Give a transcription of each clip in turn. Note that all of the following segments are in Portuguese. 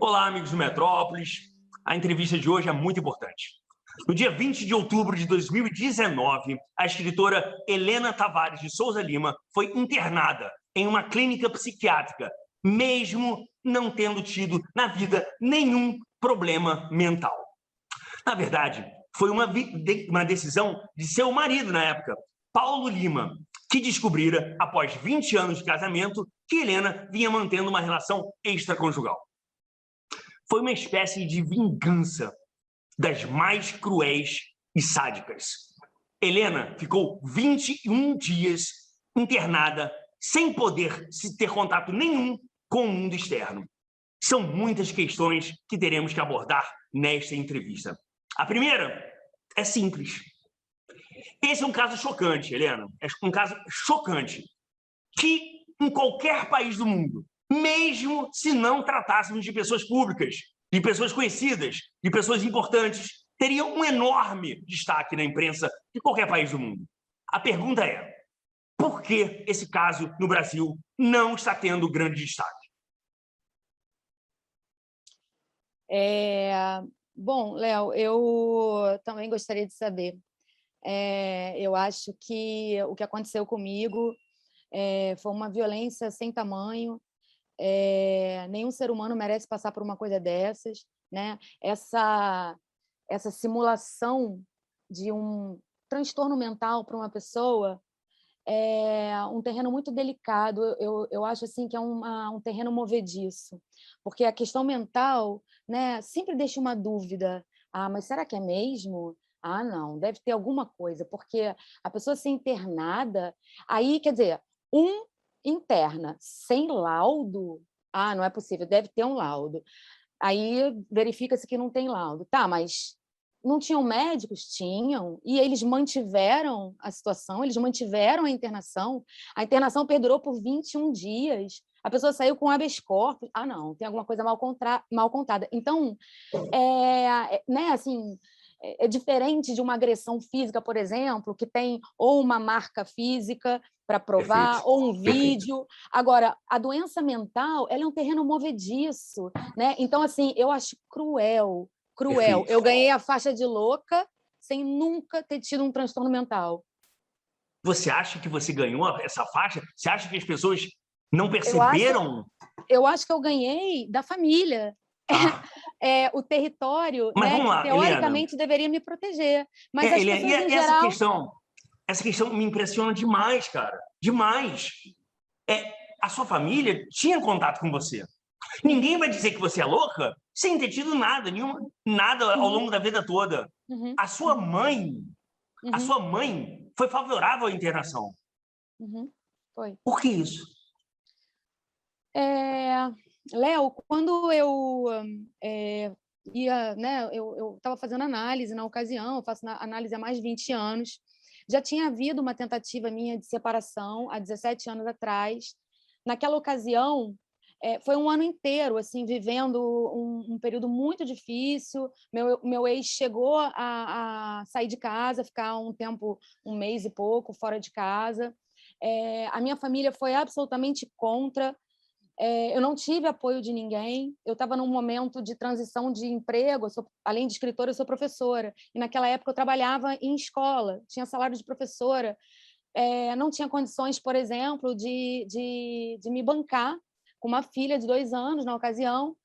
Olá, amigos do Metrópolis. A entrevista de hoje é muito importante. No dia 20 de outubro de 2019, a escritora Helena Tavares de Souza Lima foi internada em uma clínica psiquiátrica, mesmo não tendo tido na vida nenhum problema mental. Na verdade, foi uma decisão de seu marido na época, Paulo Lima, que descobrira, após 20 anos de casamento, que Helena vinha mantendo uma relação extraconjugal. Foi uma espécie de vingança das mais cruéis e sádicas. Helena ficou 21 dias internada, sem poder ter contato nenhum com o mundo externo. São muitas questões que teremos que abordar nesta entrevista. A primeira é simples. Esse é um caso chocante, Helena. É um caso chocante que, em qualquer país do mundo, mesmo se não tratássemos de pessoas públicas, de pessoas conhecidas, de pessoas importantes, teria um enorme destaque na imprensa de qualquer país do mundo. A pergunta é: por que esse caso no Brasil não está tendo grande destaque? Bom, Léo, eu também gostaria de saber. Eu acho que o que aconteceu comigo foi uma violência sem tamanho. Nenhum ser humano merece passar por uma coisa dessas, né? Essa simulação de um transtorno mental para uma pessoa é um terreno muito delicado. Eu acho assim que é um terreno movediço, porque a questão mental, né, sempre deixa uma dúvida. Mas será que é mesmo? Não, deve ter alguma coisa, porque a pessoa ser internada, aí, quer dizer, interna sem laudo, não é possível, deve ter um laudo. Aí verifica-se que não tem laudo. Tá, mas não tinham médicos? Tinham, e eles mantiveram a situação, eles mantiveram a internação. A internação perdurou por 21 dias. A pessoa saiu com habeas corpus. Não, tem alguma coisa mal contada. Então, né, assim, é diferente de uma agressão física, por exemplo, que tem ou uma marca física para provar, Perfeito. ou um vídeo. Agora, a doença mental, ela é um terreno movediço, né? Então, assim, eu acho cruel. Perfeito. Eu ganhei a faixa de louca sem nunca ter tido um transtorno mental. Você acha que você ganhou essa faixa? Você acha que as pessoas não Eu acho, perceberam? eu acho que eu ganhei da família. Ah, O território, mas né, vamos que lá, Helena. teoricamente deveria me proteger. Mas as Helena, pessoas, em e geral... essa questão me impressiona demais, cara. Demais. A sua família tinha contato com você. Ninguém vai dizer que você é louca sem ter tido nada, nada ao longo da vida toda. Uhum, A sua mãe, a uhum, sua mãe foi favorável à internação. uhum. Foi. Por que isso? Léo, quando eu ia, né, eu estava fazendo análise na ocasião, eu faço análise há mais de 20 anos, já tinha havido uma tentativa minha de separação há 17 anos atrás. Naquela ocasião, foi um ano inteiro assim, vivendo um período muito difícil. Meu ex chegou a sair de casa, ficar um tempo, um mês e pouco, fora de casa. A minha família foi absolutamente contra. Eu não tive apoio de ninguém. Eu estava num momento de transição de emprego. Além de escritora, eu sou professora. E naquela época eu trabalhava em escola, tinha salário de professora. Não tinha condições, por exemplo, de me bancar com uma filha de 2 anos, na ocasião,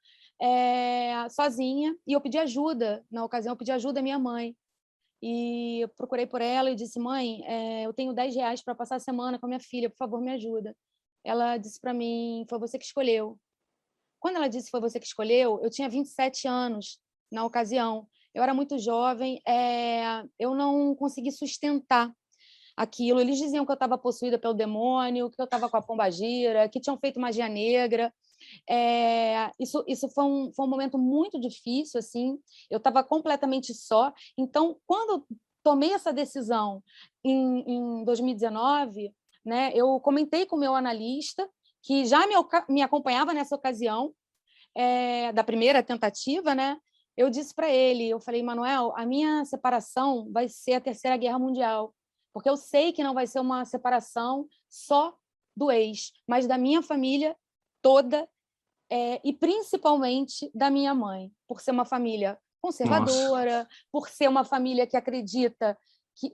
sozinha. E eu pedi ajuda. Na ocasião, eu pedi ajuda à minha mãe. E eu procurei por ela e disse: mãe, eu tenho R$ 10 para passar a semana com a minha filha, por favor, me ajuda. Ela disse para mim: foi você que escolheu. Quando ela disse: foi você que escolheu, eu tinha 27 anos na ocasião. Eu era muito jovem, eu não consegui sustentar aquilo. Eles diziam que eu estava possuída pelo demônio, que eu estava com a pombagira, que tinham feito magia negra. Isso foi um momento muito difícil, assim. Eu estava completamente só. Então, quando eu tomei essa decisão em 2019, né, eu comentei com o meu analista, que já me acompanhava nessa ocasião, da primeira tentativa, né? Eu disse para ele, eu falei: Manuel, a minha separação vai ser a Terceira Guerra Mundial, porque eu sei que não vai ser uma separação só do ex, mas da minha família toda, e principalmente da minha mãe, por ser uma família Nossa. conservadora, por ser uma família que acredita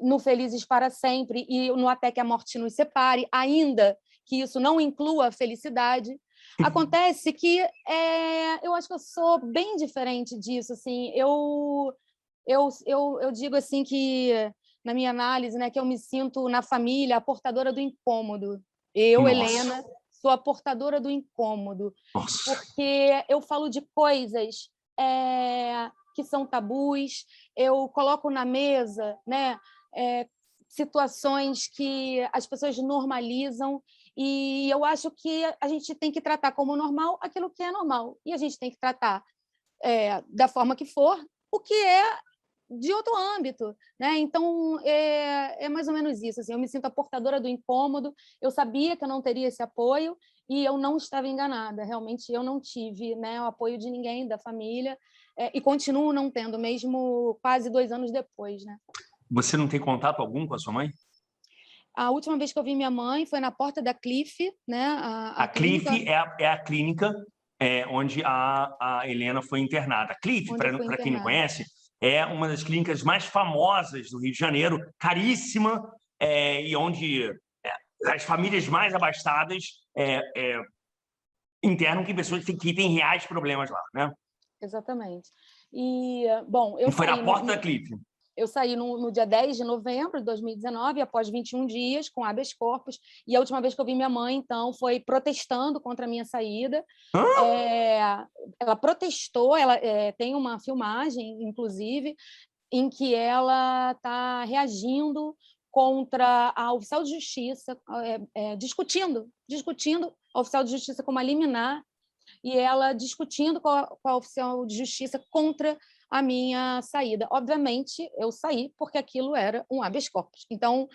no felizes para sempre e no até que a morte nos separe, ainda que isso não inclua a felicidade. Acontece que eu acho que eu sou bem diferente disso. Assim, eu digo assim que, na minha análise, né, que eu me sinto na família a portadora do incômodo. Eu, Nossa. Helena, sou a portadora do incômodo, Nossa. porque eu falo de coisas que são tabus, eu coloco na mesa, né, situações que as pessoas normalizam, e eu acho que a gente tem que tratar como normal aquilo que é normal, e a gente tem que tratar da forma que for o que é de outro âmbito, né? Então é mais ou menos isso. Assim, eu me sinto a portadora do incômodo. Eu sabia que eu não teria esse apoio e eu não estava enganada. Realmente eu não tive, né, o apoio de ninguém da família e continuo não tendo, mesmo quase 2 anos depois, né? Você não tem contato algum com a sua mãe? A última vez que eu vi minha mãe foi na porta da Cliff, né? A A Cliff clínica é a clínica onde a Helena foi internada. A Cliff, onde eu fui para quem não internada. conhece, é uma das clínicas mais famosas do Rio de Janeiro, caríssima, e onde as famílias mais abastadas internam que pessoas que têm reais problemas lá, né? Exatamente. E, bom, E foi na porta da Cliff. eu saí no dia 10 de novembro de 2019, após 21 dias, com habeas corpus, e a última vez que eu vi minha mãe, então, foi protestando contra a minha saída. Hã? Ela protestou, ela tem uma filmagem, inclusive, em que ela está reagindo contra a oficial de justiça, discutindo a oficial de justiça com uma liminar, e ela discutindo com a oficial de justiça contra a minha saída. Obviamente, eu saí porque aquilo era um habeas corpus. Então,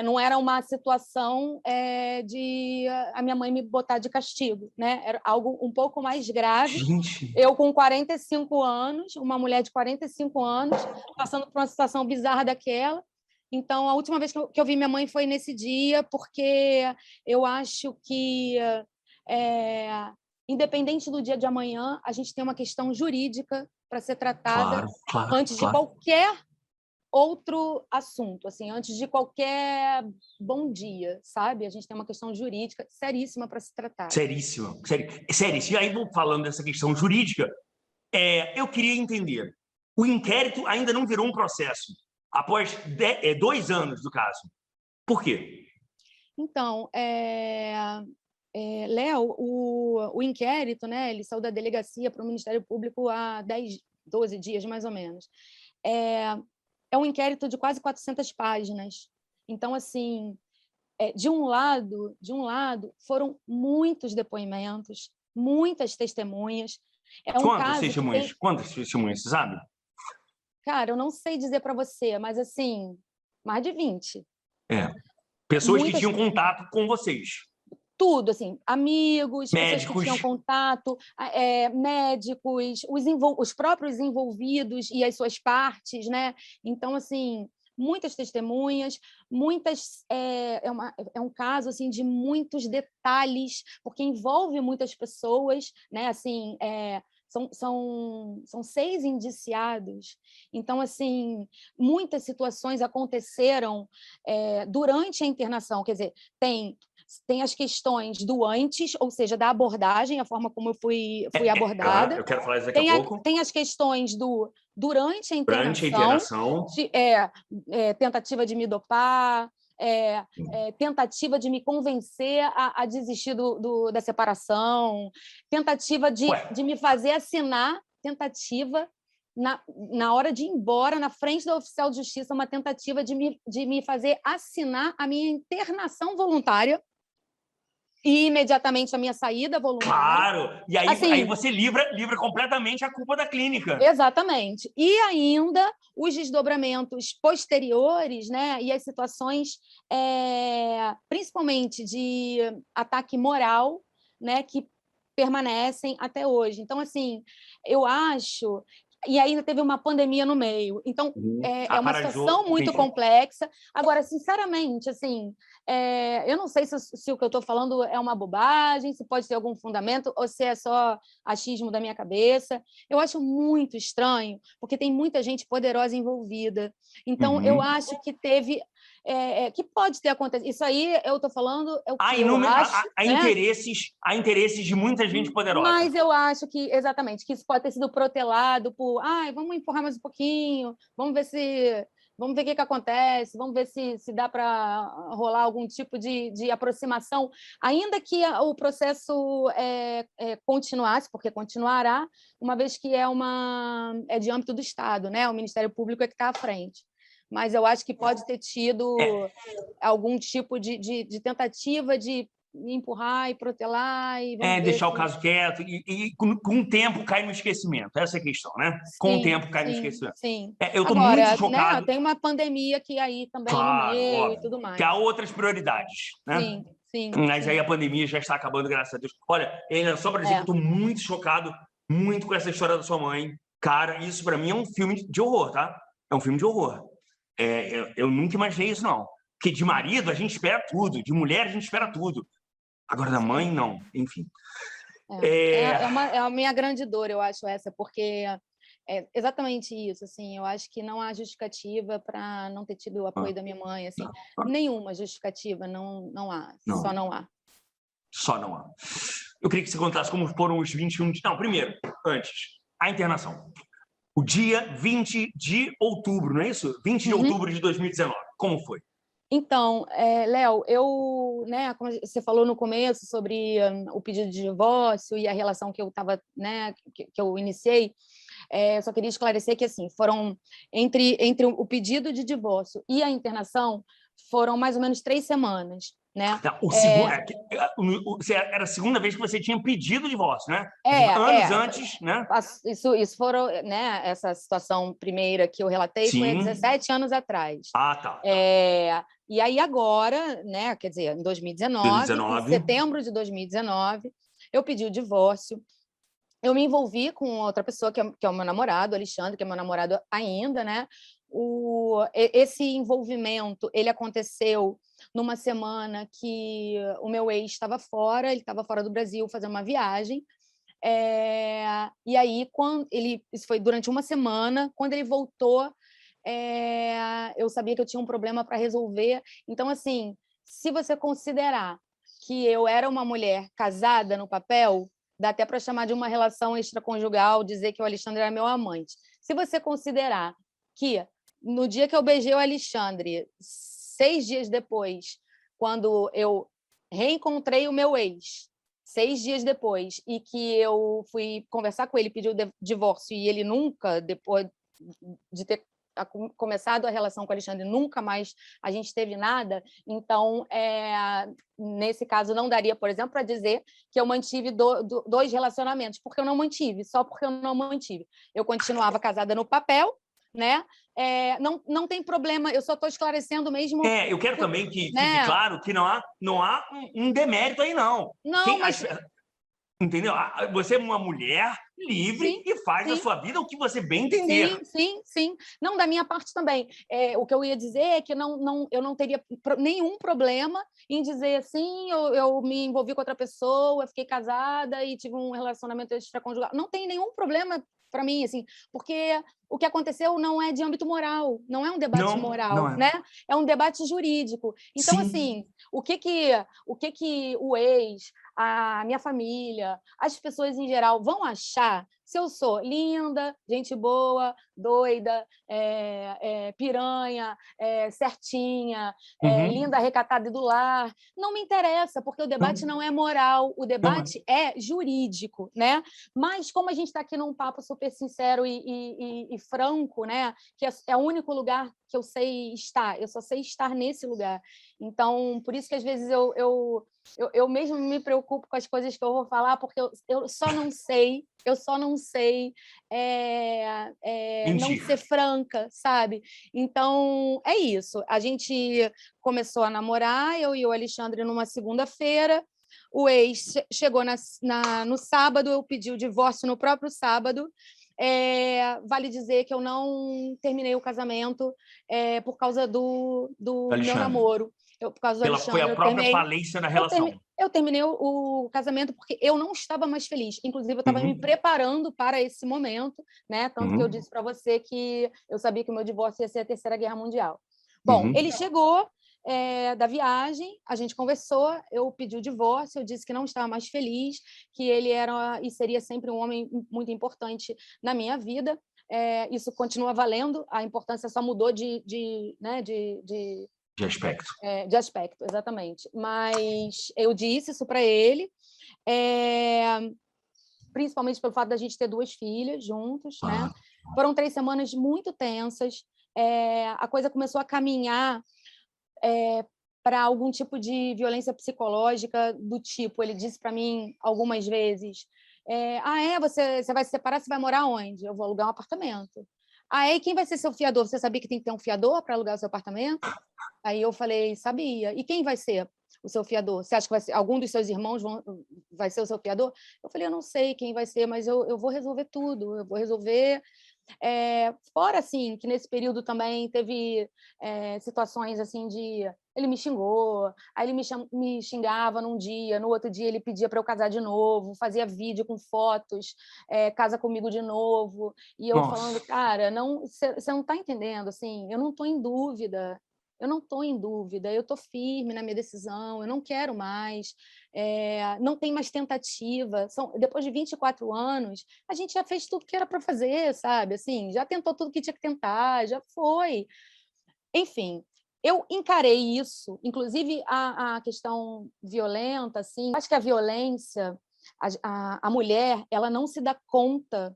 não era uma situação de a minha mãe me botar de castigo, né? Era algo um pouco mais grave. Gente. Eu, com 45 anos, uma mulher de 45 anos, passando por uma situação bizarra daquela. Então, a última vez que eu vi minha mãe foi nesse dia, porque eu acho que, independente do dia de amanhã, a gente tem uma questão jurídica para ser tratada Claro, claro, antes de claro. qualquer outro assunto, assim, antes de qualquer bom dia, sabe? A gente tem uma questão jurídica seríssima para ser tratada. Seríssimo, seríssimo. E aí, falando dessa questão jurídica, eu queria entender. O inquérito ainda não virou um processo, após 2 anos do caso. Por quê? Então, Léo, o inquérito, né, ele saiu da delegacia para o Ministério Público há 10, 12 dias, mais ou menos. É um inquérito de quase 400 páginas. Então, assim, de um lado, foram muitos depoimentos, muitas testemunhas. É um Quantas caso que testemunhas? tem... Quantas testemunhas, você sabe? Cara, eu não sei dizer para você, mas, assim, mais de 20. Pessoas que Muitas, tinham contato com vocês. tudo, assim, amigos, pessoas que Médicos. tinham contato, médicos, os próprios envolvidos e as suas partes, né? Então, assim, muitas testemunhas, é um caso assim de muitos detalhes, porque envolve muitas pessoas, né? Assim, são 6 indiciados. Então, assim, muitas situações aconteceram durante a internação. Quer dizer, tem as questões do antes, ou seja, da abordagem, a forma como eu fui abordada. Eu quero falar isso daqui a pouco. Tem as questões do durante a Durante a internação, internação. tentativa de me dopar, tentativa de me convencer a desistir da separação, tentativa de me fazer assinar, na hora de ir embora, na frente da oficial de justiça, uma tentativa de me fazer assinar a minha internação voluntária e imediatamente a minha saída voluntária. Claro! E aí, assim, aí você livra completamente a culpa da clínica. Exatamente. E ainda os desdobramentos posteriores, né, e as situações, principalmente de ataque moral, né, que permanecem até hoje. Então, assim, eu acho e ainda teve uma pandemia no meio. Então, é uma situação muito complexa. Agora, sinceramente, assim, eu não sei se o que eu estou falando é uma bobagem, se pode ter algum fundamento, ou se é só achismo da minha cabeça. Eu acho muito estranho, porque tem muita gente poderosa envolvida. Então, eu acho que teve... que pode ter acontecido. Isso aí eu estou falando é o que eu acho. Há interesses de muita gente poderosa. Mas eu acho que, exatamente, que isso pode ter sido protelado por vamos empurrar mais um pouquinho, vamos ver o que acontece, vamos ver se dá para rolar algum tipo de aproximação, ainda que o processo continuasse, porque continuará, uma vez que é de âmbito do Estado, né? O Ministério Público é que está à frente. Mas eu acho que pode ter tido algum tipo de tentativa de empurrar e protelar e deixar o caso quieto e com o tempo cai no esquecimento. Essa é a questão, né? Com o tempo cai no esquecimento. Sim. Eu estou muito chocado. Né, tem uma pandemia que aí também no meio, óbvio, e tudo mais. Que há outras prioridades, né? Sim. Mas aí a pandemia já está acabando, graças a Deus. Olha, Helena, só para dizer que eu estou muito chocado, muito com essa história da sua mãe. Cara, isso para mim é um filme de horror, tá? É um filme de horror. Eu nunca imaginei isso, não. Porque de marido a gente espera tudo, de mulher a gente espera tudo. Agora da mãe, não. Enfim. É a minha grande dor, eu acho, essa, porque é exatamente isso. Assim, eu acho que não há justificativa para não ter tido o apoio da minha mãe. Assim, nenhuma justificativa, não há. Só não há. Só não há. Eu queria que você contasse como foram os 21 dias. Não, primeiro, antes, a internação. O dia 20 de outubro, não é isso? 20 de outubro de 2019. Como foi? Então, Léo, né, como você falou no começo sobre o pedido de divórcio e a relação que eu estava, né, que eu iniciei, eu só queria esclarecer que assim foram entre o pedido de divórcio e a internação foram mais ou menos 3 semanas. Né? Era a segunda vez que você tinha pedido divórcio, né? Anos antes, né? Isso foram, né? Essa situação primeira que eu relatei foi há 17 anos atrás. Tá. E aí agora, né? Quer dizer, em 2019, em setembro de 2019, eu pedi o divórcio. Eu me envolvi com outra pessoa que é o meu namorado, Alexandre, que é meu namorado ainda, né? Esse envolvimento ele aconteceu numa semana que o meu ex estava fora, ele estava fora do Brasil fazendo uma viagem. E aí, isso foi durante uma semana, quando ele voltou, eu sabia que eu tinha um problema para resolver. Então, assim, se você considerar que eu era uma mulher casada no papel, dá até para chamar de uma relação extraconjugal, dizer que o Alexandre era meu amante. Se você considerar que no dia que eu beijei o Alexandre, 6 dias depois, quando eu reencontrei o meu ex, 6 dias depois, e que eu fui conversar com ele, pediu o divórcio, e ele nunca, depois de ter começado a relação com o Alexandre, nunca mais a gente teve nada. Então, nesse caso, não daria, por exemplo, para dizer que eu mantive 2 relacionamentos, porque eu não mantive, só porque eu não mantive. Eu continuava casada no papel, né? Não tem problema, eu só estou esclarecendo mesmo. Eu quero também que fique claro que não há um demérito aí, não. Entendeu? Você é uma mulher livre e faz da sua vida o que você bem entender. Sim. Não, da minha parte também. O que eu ia dizer é que eu não teria nenhum problema em dizer assim, eu me envolvi com outra pessoa, fiquei casada e tive um relacionamento extraconjugal. Não tem nenhum problema para mim, assim, porque o que aconteceu não é de âmbito moral, não é um debate moral, né? É um debate jurídico. Então, assim, o que o ex, a minha família, as pessoas em geral vão achar se eu sou linda, gente boa, doida, piranha, certinha, linda, recatada e do lar. Não me interessa, porque o debate não é moral, o debate é jurídico, né? Mas como a gente está aqui num papo super sincero e franco, né? Que é o único lugar que eu sei estar, eu só sei estar nesse lugar. Então, por isso que às vezes eu mesmo me preocupo com as coisas que eu vou falar, porque eu só não sei não ser franca, sabe? Então, é isso. A gente começou a namorar, eu e o Alexandre, numa segunda-feira. O ex chegou no sábado, eu pedi o divórcio no próprio sábado. vale dizer que eu não terminei o casamento por causa do meu namoro. Por causa do Foi Alexandre, a própria falência da relação. Eu terminei o casamento porque eu não estava mais feliz. Inclusive, eu estava me preparando para esse momento, né? Tanto que eu disse para você que eu sabia que o meu divórcio ia ser a Terceira Guerra Mundial. Bom, ele chegou da viagem, a gente conversou, eu pedi o divórcio, eu disse que não estava mais feliz, que ele era e seria sempre um homem muito importante na minha vida. Isso continua valendo, a importância só mudou de aspecto. De aspecto, exatamente. Mas eu disse isso para ele, principalmente pelo fato da gente ter 2 filhas juntos, né? Foram 3 semanas muito tensas, a coisa começou a caminhar para algum tipo de violência psicológica do tipo, ele disse para mim algumas vezes, você vai se separar, você vai morar onde? Eu vou alugar um apartamento. E quem vai ser seu fiador? Você sabia que tem que ter um fiador para alugar o seu apartamento? Aí eu falei, sabia. E quem vai ser o seu fiador? Você acha que vai ser, algum dos seus irmãos vai ser o seu fiador? Eu falei, eu não sei quem vai ser, mas eu vou resolver tudo. Eu vou resolver. Fora, assim, que nesse período também teve situações assim de... Ele me xingou, aí ele me xingava num dia, no outro dia ele pedia para eu casar de novo, fazia vídeo com fotos, casa comigo de novo, e eu falando, cara, você não está entendendo, assim, eu não estou em dúvida, eu estou firme na minha decisão, eu não quero mais, não tem mais tentativa. Depois de 24 anos, a gente já fez tudo que era para fazer, sabe? Assim, já tentou tudo que tinha que tentar, já foi. Enfim, eu encarei isso, inclusive a questão violenta, assim, acho que a violência, a mulher, ela não se dá conta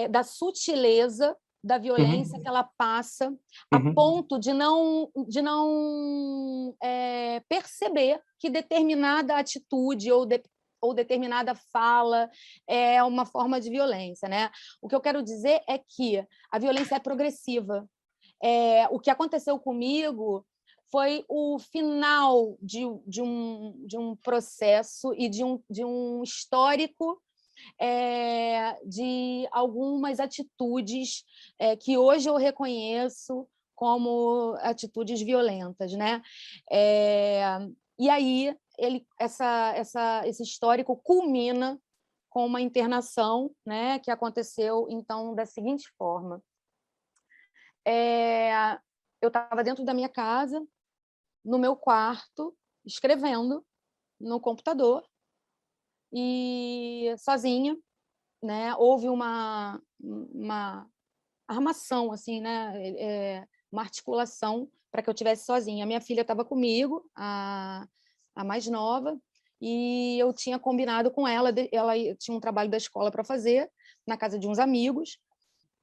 da sutileza da violência que ela passa, a ponto de não perceber que determinada atitude ou determinada fala é uma forma de violência, né? O que eu quero dizer é que a violência é progressiva. O que aconteceu comigo foi o final de um processo e de um histórico de algumas atitudes que hoje eu reconheço como atitudes violentas, né? E aí esse histórico culmina com uma internação, né, que aconteceu então da seguinte forma: eu estava dentro da minha casa, no meu quarto, escrevendo no computador e sozinha, né? Houve uma armação, assim, né? Uma articulação para que eu estivesse sozinha. A minha filha estava comigo, a mais nova, e eu tinha combinado com ela, ela tinha um trabalho da escola para fazer na casa de uns amigos,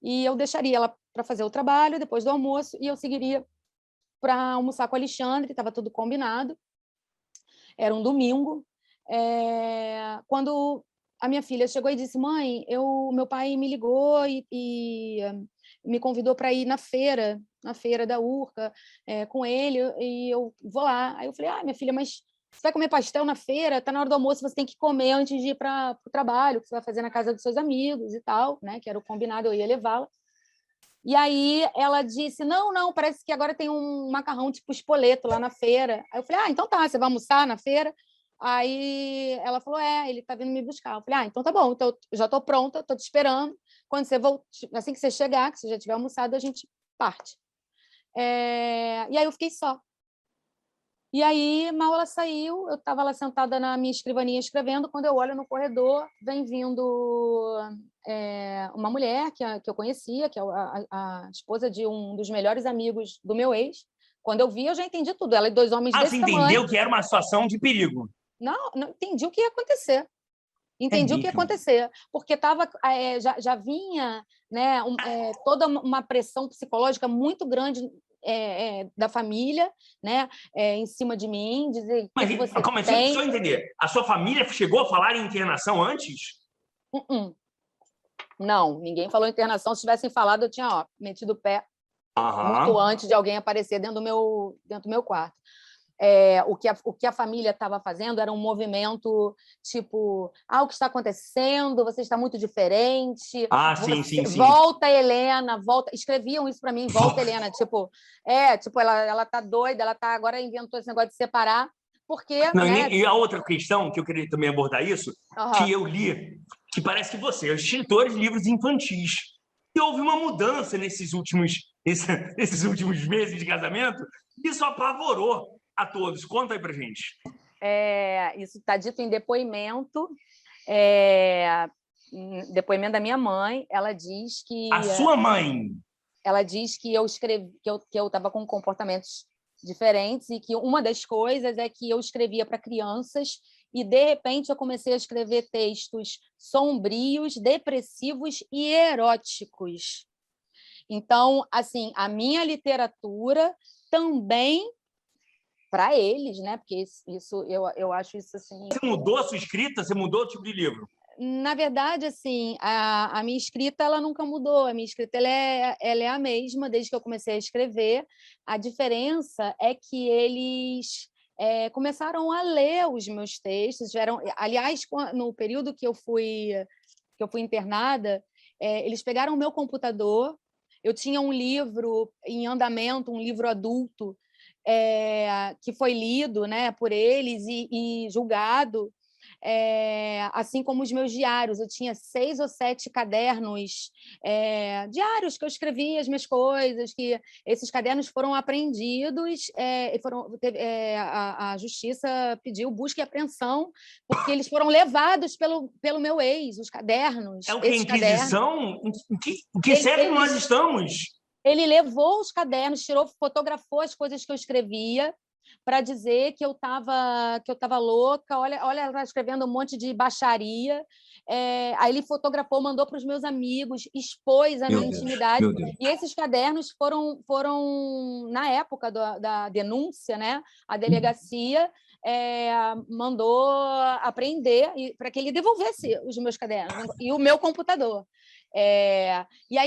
e eu deixaria ela para fazer o trabalho depois do almoço, e eu seguiria para almoçar com o Alexandre, estava tudo combinado. Era um domingo, quando a minha filha chegou e disse: mãe, meu pai me ligou e me convidou para ir na feira da Urca, com ele, e eu vou lá. Aí eu falei: minha filha, mas você vai comer pastel na feira? Está na hora do almoço, você tem que comer antes de ir para o trabalho, que você vai fazer na casa dos seus amigos e tal, né? Que era o combinado, eu ia levá-la. E aí ela disse: não, parece que agora tem um macarrão tipo espoleto lá na feira. Aí eu falei: então tá, você vai almoçar na feira? Aí ela falou: ele está vindo me buscar. Eu falei: então tá bom, então eu já estou pronta, estou te esperando. Quando você assim que você chegar, que você já tiver almoçado, a gente parte. E aí eu fiquei só. E aí, mal ela saiu, eu estava lá sentada na minha escrivaninha escrevendo, quando eu olho no corredor, vem vindo uma mulher que eu conhecia, que é a esposa de um dos melhores amigos do meu ex. Quando eu vi, eu já entendi tudo. Ela e 2 homens desse tamanho. Você entendeu que era uma situação de perigo? Não entendi o que ia acontecer. Entendi o que ia acontecer, porque já vinha, né, toda uma pressão psicológica muito grande da família, né, em cima de mim, dizer mas que você como tem... Deixa eu entender, a sua família chegou a falar em internação antes? Não, ninguém falou em internação. Se tivessem falado, eu tinha metido o pé muito antes de alguém aparecer dentro do meu quarto. o que a família estava fazendo era um movimento tipo, o que está acontecendo? Você está muito diferente. Sim. Volta, Helena, volta. Escreviam isso para mim, volta, Helena. Tipo, ela tá doida, agora inventou esse negócio de separar, porque, não, né? E a outra questão que eu queria também abordar isso, que eu li, que parece que você, os escritores de livros infantis, e houve uma mudança nesses últimos meses de casamento, e isso apavorou a todos. Conta aí pra gente. Isso está dito em depoimento, depoimento da minha mãe. Ela diz que... A sua mãe? Ela diz que eu escrevi, que eu estava com comportamentos diferentes e que uma das coisas é que eu escrevia para crianças e, de repente, eu comecei a escrever textos sombrios, depressivos e eróticos. Então, assim, a minha literatura também para eles, né? Porque isso eu acho isso assim. Você mudou a sua escrita? Você mudou o tipo de livro? Na verdade, assim, a minha escrita ela nunca mudou. A minha escrita ela é a mesma desde que eu comecei a escrever. A diferença é que eles começaram a ler os meus textos. Aliás, no período que eu fui internada, eles pegaram o meu computador. Eu tinha um livro em andamento, um livro adulto, que foi lido, né, por eles e julgado, assim como os meus diários. Eu tinha 6 ou 7 cadernos diários que eu escrevia as minhas coisas, que esses cadernos foram apreendidos, a justiça pediu busca e apreensão, porque eles foram levados pelo meu ex, os cadernos. É o que? Inquisição? Em que século nós estamos? Ele levou os cadernos, fotografou as coisas que eu escrevia para dizer que eu estava louca. Olha, ela está escrevendo um monte de baixaria. Aí ele fotografou, mandou para os meus amigos, expôs a minha intimidade. E esses cadernos foram na época da denúncia, né? A delegacia mandou apreender para que ele devolvesse os meus cadernos e o meu computador. E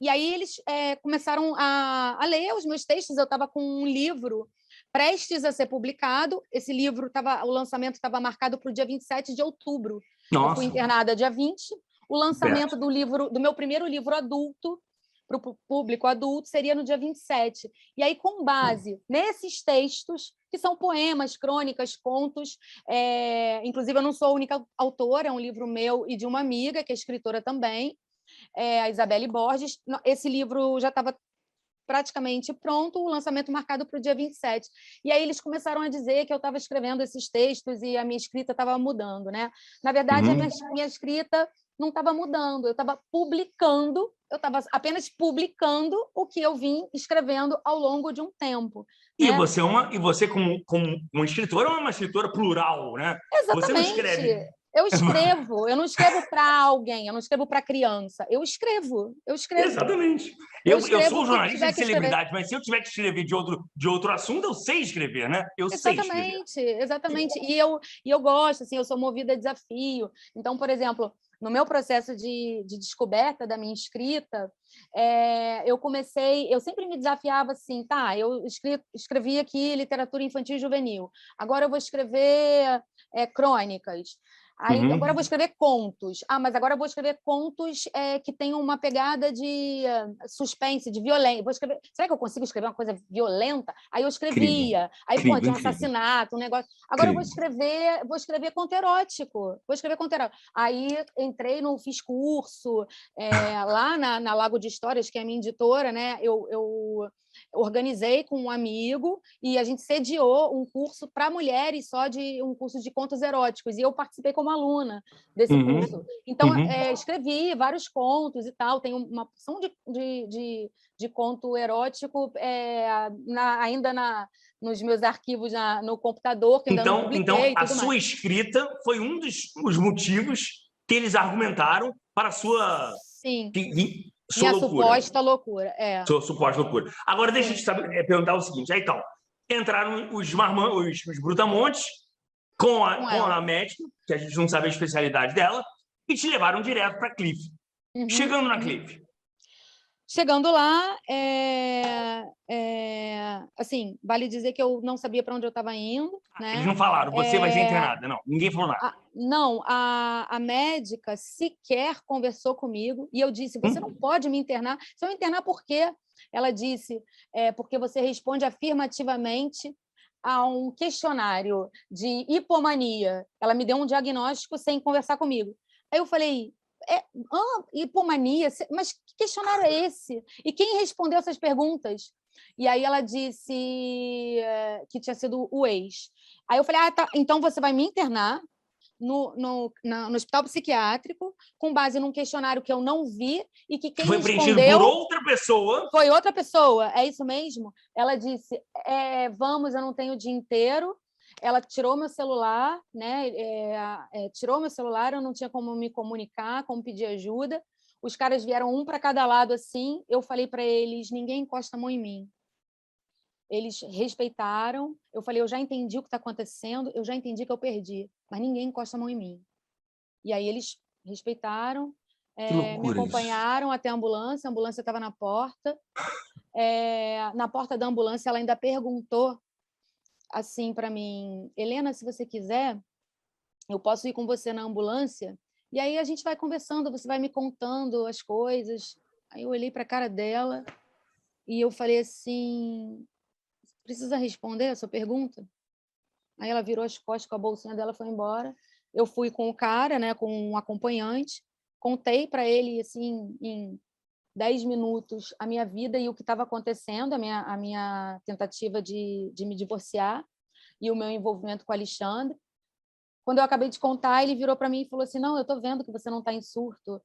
aí eles começaram a ler os meus textos. Eu estava com um livro prestes a ser publicado. Esse livro, o lançamento estava marcado para o dia 27 de outubro. Nossa. Eu fui internada dia 20. O lançamento do meu primeiro livro adulto, para o público adulto, seria no dia 27. E aí, com base nesses textos, que são poemas, crônicas, contos, inclusive eu não sou a única autora, é um livro meu e de uma amiga, que é escritora também, a Isabelle Borges. Esse livro já estava praticamente pronto, o lançamento marcado para o dia 27. E aí eles começaram a dizer que eu estava escrevendo esses textos e a minha escrita estava mudando, né? Na verdade, a minha escrita não estava mudando, eu estava apenas publicando o que eu vim escrevendo ao longo de um tempo. E você como uma escritora, é uma escritora plural, né? Exatamente. Você não escreve... Eu não escrevo para alguém, eu não escrevo para criança, eu escrevo. Exatamente. Eu sou jornalista de celebridade, mas se eu tiver que escrever de outro assunto, eu sei escrever, né? Exatamente. E eu gosto, assim, eu sou movida a desafio. Então, por exemplo, no meu processo de descoberta da minha escrita, eu sempre me desafiava assim, eu escrevi aqui literatura infantil e juvenil, agora eu vou escrever crônicas. Agora eu vou escrever contos. Mas agora eu vou escrever contos que tenham uma pegada de suspense, de violência. Será que eu consigo escrever uma coisa violenta? Aí eu escrevia. Incrível. Tinha um assassinato, um negócio. Agora eu vou escrever conto erótico. Aí fiz curso lá na Lago de Histórias, que é a minha editora, né? Eu organizei com um amigo e a gente sediou um curso para mulheres, um curso de contos eróticos, e eu participei como aluna desse curso. Então, escrevi vários contos e tal, tem uma porção de conto erótico ainda nos meus arquivos no computador, que ainda não publiquei. Então, a sua escrita foi um dos motivos que eles argumentaram para a sua... Sim. Minha suposta loucura. Sua suposta loucura. Agora, deixa eu te perguntar o seguinte. Aí, então, entraram os brutamontes com a médica, que a gente não sabe a especialidade dela, e te levaram direto para a Cliff. Chegando na Cliff. Chegando lá, assim, vale dizer que eu não sabia para onde eu estava indo, né? Eles não falaram, você vai ser internada, não. Ninguém falou nada. Não, a médica sequer conversou comigo e eu disse, você não pode me internar. Se eu me internar, por quê? Ela disse, porque você responde afirmativamente a um questionário de hipomania. Ela me deu um diagnóstico sem conversar comigo. Aí eu falei, hipomania? Mas que questionário é esse? E quem respondeu essas perguntas? E aí ela disse que tinha sido o ex. Aí eu falei, tá, então você vai me internar no hospital psiquiátrico, com base num questionário que eu não vi e que quem foi respondeu... preenchido por outra pessoa. Foi outra pessoa, é isso mesmo? Ela disse, vamos, eu não tenho o dia inteiro. Ela tirou meu celular, né? Tirou meu celular, eu não tinha como me comunicar, como pedir ajuda. Os caras vieram um para cada lado assim. Eu falei para eles, ninguém encosta a mão em mim. Eles respeitaram. Eu falei, eu já entendi o que está acontecendo, eu já entendi que eu perdi, mas ninguém encosta a mão em mim. E aí eles respeitaram, me acompanharam até a ambulância estava na porta. Na porta da ambulância, ela ainda perguntou assim para mim, Helena, se você quiser, eu posso ir com você na ambulância? E aí a gente vai conversando, você vai me contando as coisas. Aí eu olhei para a cara dela e eu falei assim, precisa responder a sua pergunta? Aí ela virou as costas com a bolsinha dela e foi embora. Eu fui com o cara, né, com um acompanhante, contei para ele assim, em 10 minutos a minha vida e o que estava acontecendo, a minha tentativa de me divorciar e o meu envolvimento com o Alexandre. Quando eu acabei de contar, ele virou para mim e falou assim, não, eu estou vendo que você não está em surto,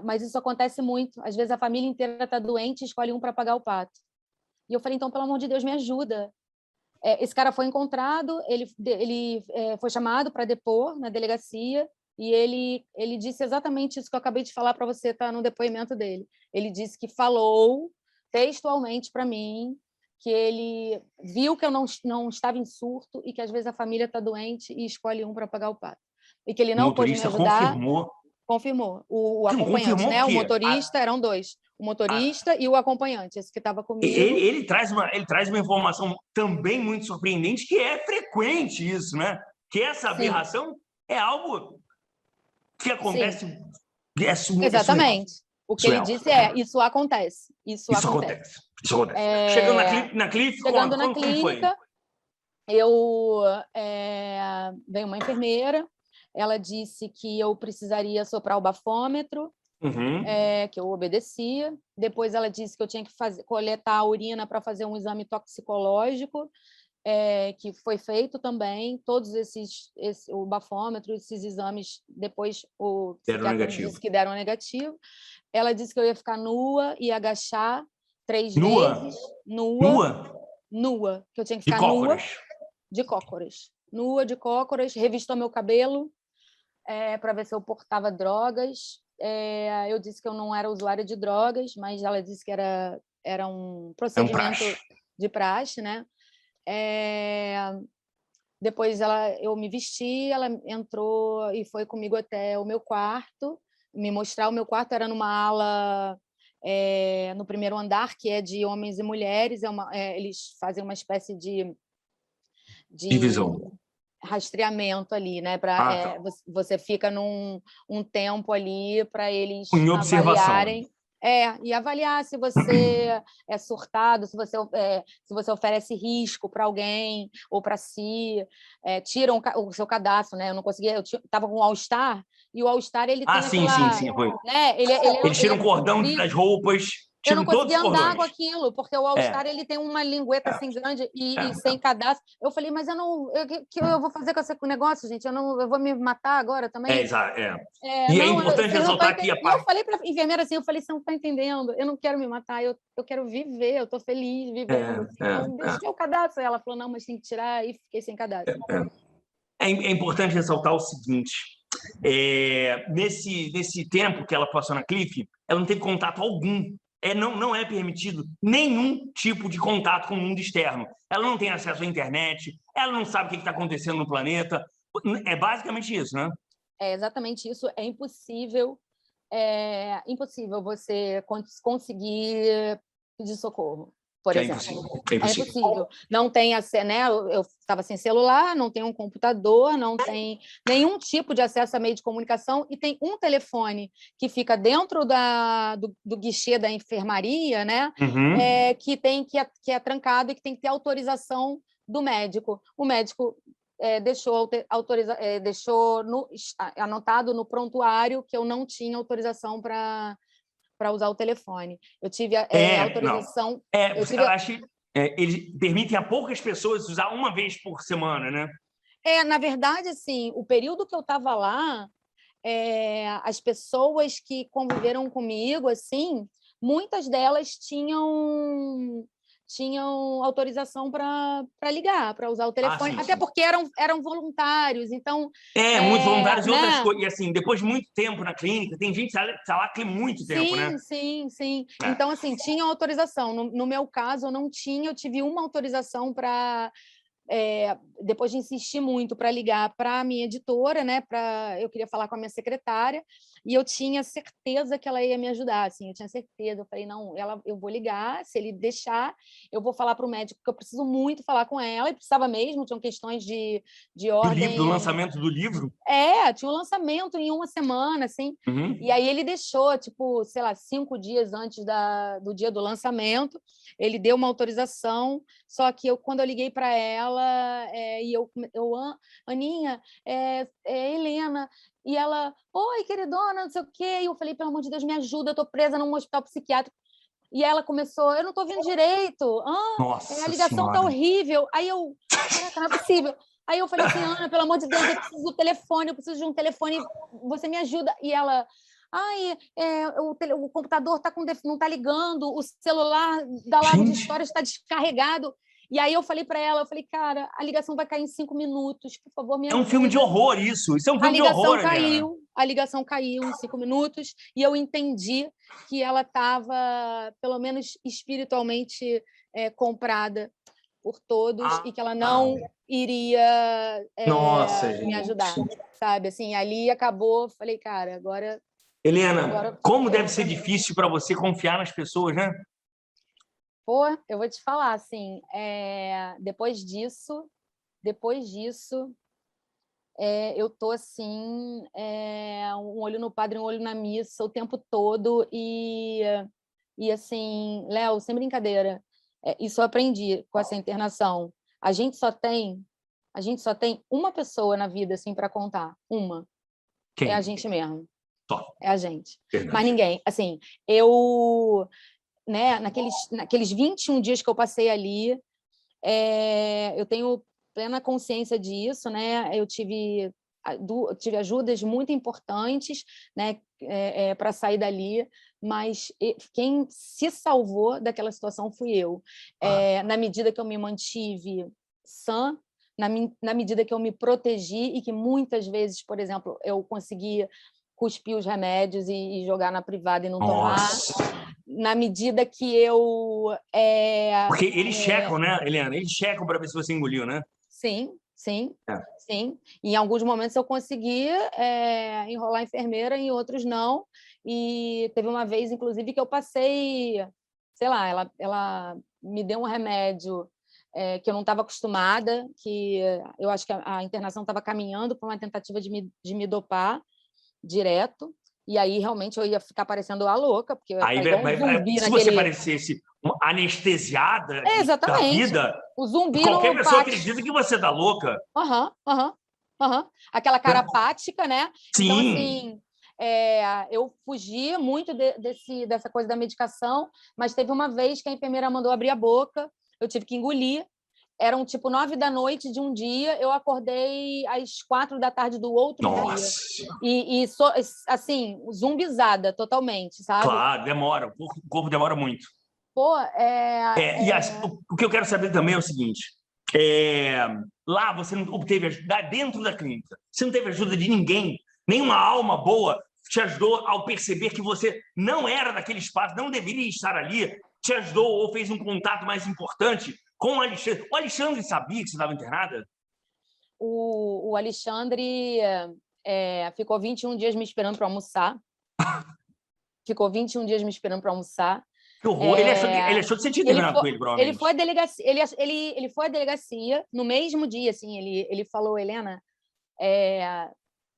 mas isso acontece muito. Às vezes a família inteira está doente e escolhe um para pagar o pato. E eu falei, então, pelo amor de Deus, me ajuda. Esse cara foi encontrado, ele foi chamado para depor na delegacia, e ele disse exatamente isso que eu acabei de falar para você, tá no depoimento dele. Ele disse que falou textualmente para mim que ele viu que eu não estava em surto e que às vezes a família está doente e escolhe um para pagar o pato. E que ele não pôde me ajudar. Confirmou. O acompanhante, né? O motorista, eram dois. O motorista e o acompanhante, esse que estava comigo. Ele traz uma informação também muito surpreendente, que é frequente isso, né? Que essa aberração é algo que acontece... Exatamente. O que ele disse isso acontece. Isso acontece. Chegando na clínica, Chegando na clínica, veio uma enfermeira, ela disse que eu precisaria soprar o bafômetro, que eu obedecia. Depois ela disse que eu tinha que coletar a urina para fazer um exame toxicológico, que foi feito também. Todos o bafômetro, esses exames, depois o psiquiatra disse que deram negativo. Ela disse que eu ia ficar nua e agachar 3 vezes. Nua. Que eu tinha que ficar nua. De cócoras. Nua, de cócoras. Revistou meu cabelo para ver se eu portava drogas. Eu disse que eu não era usuária de drogas, mas ela disse que era um procedimento de praxe, né? Depois eu me vesti, ela entrou e foi comigo até o meu quarto, me mostrar. O meu quarto era numa ala no primeiro andar, que é de homens e mulheres. Eles fazem uma espécie de divisão, rastreamento ali, né? Você fica um tempo ali para eles em observação. Avaliarem. E avaliar se você é surtado, se você oferece risco para alguém ou para si, tiram o seu cadastro, né? Eu não conseguia, eu estava com o All-Star, e o All-Star ele tem sim, foi. Né? Eles tiram o cordão das roupas, eu não conseguia andar com aquilo, porque o All-Star ele tem uma lingueta assim grande e sem cadastro. Eu falei, mas o que eu vou fazer com esse negócio, gente? Eu vou me matar agora também? E é importante ressaltar que eu falei para a enfermeira assim, você não está entendendo, eu não quero me matar, eu quero viver, eu estou feliz vivendo. Então, deixa eu ter o cadastro. Ela falou, não, mas tem que tirar, e fiquei sem cadastro. É importante ressaltar o seguinte, nesse tempo que ela passou na Cliff, ela não teve contato algum. Não é permitido nenhum tipo de contato com o mundo externo. Ela não tem acesso à internet, ela não sabe o que está acontecendo no planeta. É basicamente isso, né? É exatamente isso. É impossível é impossível você conseguir pedir socorro, por Que é exemplo. impossível. É É impossível. impossível. Não tem acesso, né? Eu estava sem celular, não tem um computador, não tem nenhum tipo de acesso a meio de comunicação, e tem um telefone que fica dentro do guichê da enfermaria, né? Uhum. Que é trancado e que tem que ter autorização do médico. O médico deixou anotado no prontuário que eu não tinha autorização para usar o telefone. Eu tive Não. autorização. Eu Eu tive acho que eles permitem a poucas pessoas usar uma vez por semana, né? Na verdade, assim, o período que eu estava lá, as pessoas que conviveram comigo, assim, muitas delas tinham autorização para ligar, para usar o telefone, Sim, até sim. porque eram voluntários, então, Muitos voluntários e outras né? coisas. E assim, depois de muito tempo na clínica, tem gente que está lá tem muito tempo, né? Sim, sim, sim. É. Então, assim, tinha autorização. No meu caso, eu não tinha, eu tive uma autorização para depois de insistir muito para ligar para a minha editora, né? Eu queria falar com a minha secretária, e eu tinha certeza que ela ia me ajudar, assim, eu tinha certeza. Eu falei, não, eu vou ligar, se ele deixar, eu vou falar para o médico, porque eu preciso muito falar com ela, e precisava mesmo, tinham questões de Do livro, do ordem. lançamento do livro. Tinha um lançamento em uma semana, assim. Uhum. E aí ele deixou, tipo, sei lá, 5 dias antes do dia do lançamento, ele deu uma autorização, só que quando eu liguei para ela, Aninha, é Helena, e ela, oi, queridona, não sei o quê, e eu falei, pelo amor de Deus, me ajuda, eu estou presa num hospital psiquiátrico. E ela começou, eu não estou ouvindo direito, a Nossa ligação está Senhora. horrível. Aí eu, caraca, não é possível. Aí eu falei assim, Ana, pelo amor de Deus, eu preciso do telefone, eu preciso de um telefone, você me ajuda. E ela, o computador não está ligando, o celular da Lago de História está descarregado. E aí eu falei para ela, cara, a ligação vai cair em 5 minutos, por favor, me É um ajuda. filme de horror isso. Isso é um filme de horror, Helena. A ligação caiu em 5 minutos e eu entendi que ela estava, pelo menos espiritualmente, comprada por todos e que ela não iria Nossa, me gente. ajudar, sabe? Assim, ali acabou, falei, cara, agora Helena, como deve ferrou ser para mim. difícil para você confiar nas pessoas, né? Pô, eu vou te falar, assim, depois disso, eu tô assim, um olho no padre, um olho na missa o tempo todo e assim, Léo, sem brincadeira, isso eu aprendi com essa internação. A gente só tem uma pessoa na vida assim para contar, uma, é a Quem? gente mesmo, Só. é a gente, mas Verdade. ninguém. Assim, eu, né, naqueles 21 dias que eu passei ali, eu tenho plena consciência disso, né? Eu tive ajudas muito importantes, né, para sair dali, mas quem se salvou daquela situação fui eu. Na medida que eu me mantive sã, na medida que eu me protegi e que muitas vezes, por exemplo, eu conseguia cuspir os remédios e jogar na privada e não tomar, na medida que eu... Porque eles checam, né, Helena? Eles checam para ver se você engoliu, né? Sim, sim, É. sim. Em alguns momentos eu consegui enrolar a enfermeira, em outros não. E teve uma vez, inclusive, que eu passei, sei lá, ela me deu um remédio que eu não estava acostumada, que eu acho que a internação estava caminhando para uma tentativa de me dopar direto. E aí, realmente, eu ia ficar parecendo a louca, porque eu ia Aí, ficar igual um zumbi se você naquele... parecesse anestesiada da Exatamente. vida, O zumbi qualquer no pessoa pátio. acredita que você tá louca. Aham, aham, aham. Aquela cara apática, né? Então, Sim. assim, eu fugi muito dessa coisa da medicação, mas teve uma vez que a enfermeira mandou abrir a boca, eu tive que engolir. Eram tipo 9 da noite de um dia, eu acordei às 4 da tarde do outro dia. Nossa. Assim, zumbizada totalmente, sabe? Claro, demora. O corpo demora muito. Pô, O que eu quero saber também é o seguinte: lá você não obteve ajuda, dentro da clínica, você não teve ajuda de ninguém, nenhuma alma boa te ajudou ao perceber que você não era daquele espaço, não deveria estar ali, te ajudou ou fez um contato mais importante com o Alexandre. O Alexandre sabia que você estava internada? O Alexandre ficou 21 dias me esperando para almoçar. Ficou 21 dias me esperando para almoçar. Que horror. Ele achou que você tinha terminado com ele, provavelmente. Ele foi à delegacia, ele foi à delegacia no mesmo dia, assim, ele falou, Helena,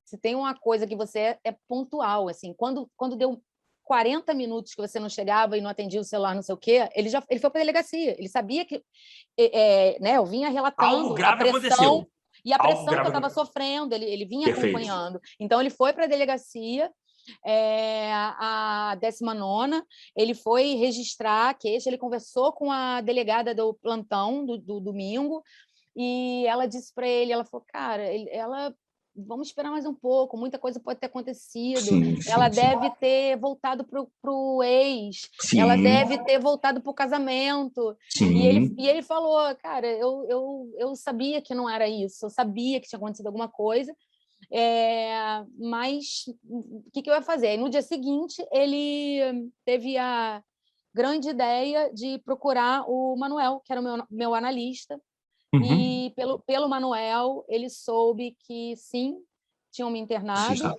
se tem uma coisa que você é pontual, assim, quando deu 40 minutos que você não chegava e não atendia o celular, não sei o quê, ele foi para a delegacia. Ele sabia que né, eu vinha relatando algo grave aconteceu. E a pressão que eu estava sofrendo, ele vinha acompanhando. Então, ele foi para a delegacia, a 19ª, ele foi registrar a queixa, ele conversou com a delegada do plantão do domingo, e ela disse para ele, ela falou, cara, vamos esperar mais um pouco, muita coisa pode ter acontecido, ela deve ter voltado para o ex, ela deve ter voltado para o casamento, e ele falou, cara, eu sabia que não era isso, eu sabia que tinha acontecido alguma coisa, mas o que eu ia fazer? Aí, no dia seguinte, ele teve a grande ideia de procurar o Manuel, que era o meu analista, e pelo Manuel, ele soube que, sim, tinham me internado,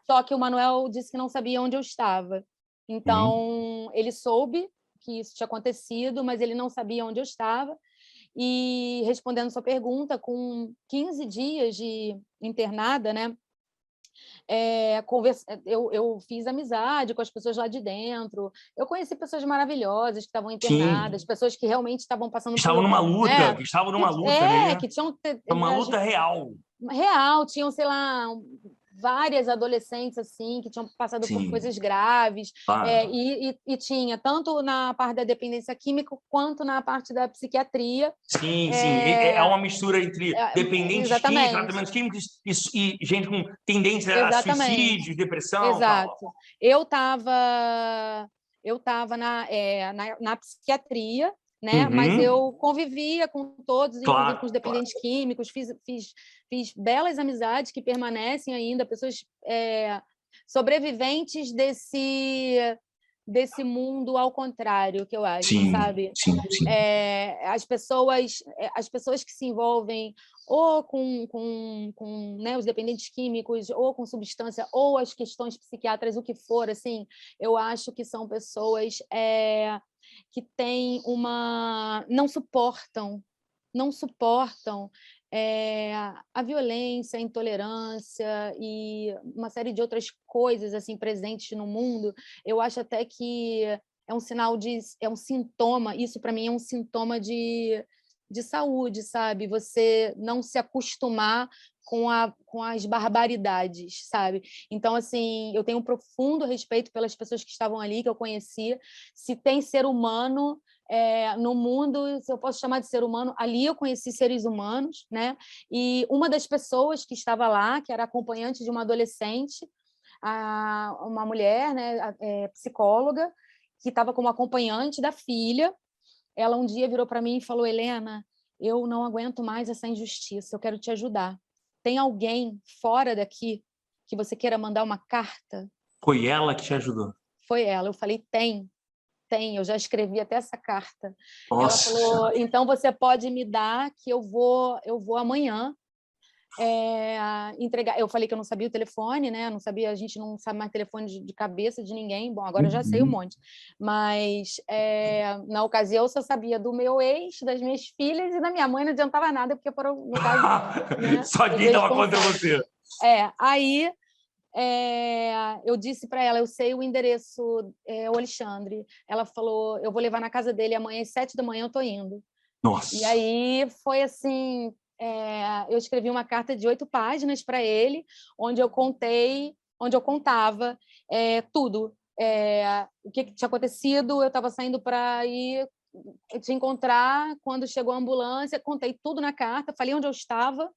só que o Manuel disse que não sabia onde eu estava. Então, ele soube que isso tinha acontecido, mas ele não sabia onde eu estava. E, respondendo sua pergunta, com 15 dias de internada, né, eu fiz amizade com as pessoas lá de dentro, eu conheci pessoas maravilhosas que estavam internadas, pessoas que realmente estavam passando estavam numa luta, que estavam numa luta, né? Que tinham uma luta real. Tinham, sei lá, várias adolescentes assim que tinham passado por coisas graves, e tinha tanto na parte da dependência química quanto na parte da psiquiatria. Sim. É uma mistura entre dependentes químicos, tratamentos químicos e gente com tendência a suicídio, depressão. Exato. Tal. Eu estava na psiquiatria, né? Mas eu convivia com todos, inclusive com os dependentes químicos, fiz belas amizades que permanecem ainda, pessoas sobreviventes desse mundo ao contrário, que eu acho, sabe? Sim. As pessoas que se envolvem ou com né, os dependentes químicos, ou com substância, ou as questões psiquiátricas, o que for, assim, eu acho que são pessoas que têm não suportam a violência, a intolerância e uma série de outras coisas assim presentes no mundo. Eu acho até que é um sintoma, isso para mim é um sintoma de saúde, sabe? Você não se acostumar com as barbaridades, sabe? Então, assim, eu tenho um profundo respeito pelas pessoas que estavam ali, que eu conhecia. Se tem ser humano no mundo, se eu posso chamar de ser humano, ali eu conheci seres humanos, né? E uma das pessoas que estava lá, que era acompanhante de uma adolescente, uma mulher, né, psicóloga, que estava como acompanhante da filha, ela um dia virou para mim e falou, Helena, eu não aguento mais essa injustiça, eu quero te ajudar. Tem alguém fora daqui que você queira mandar uma carta? Foi ela que te ajudou? Foi ela. Eu falei, tem, eu já escrevi até essa carta. Nossa. Ela falou, então você pode me dar que eu vou amanhã entregar. Eu falei que eu não sabia o telefone, né? Não sabia, a gente não sabe mais telefone de cabeça de ninguém. Bom, agora eu já sei um monte. Mas na ocasião eu só sabia do meu ex, das minhas filhas e da minha mãe, não adiantava nada, porque foram, no caso, né, só quem estava contra você. Aí eu disse para ela, eu sei o endereço, o Alexandre. Ela falou, eu vou levar na casa dele amanhã às 7 da manhã, eu tô indo. Nossa. E aí foi assim, eu escrevi uma carta de 8 páginas para ele, onde eu contava tudo, o que tinha acontecido. Eu estava saindo para ir te encontrar, quando chegou a ambulância, contei tudo na carta, falei onde eu estava,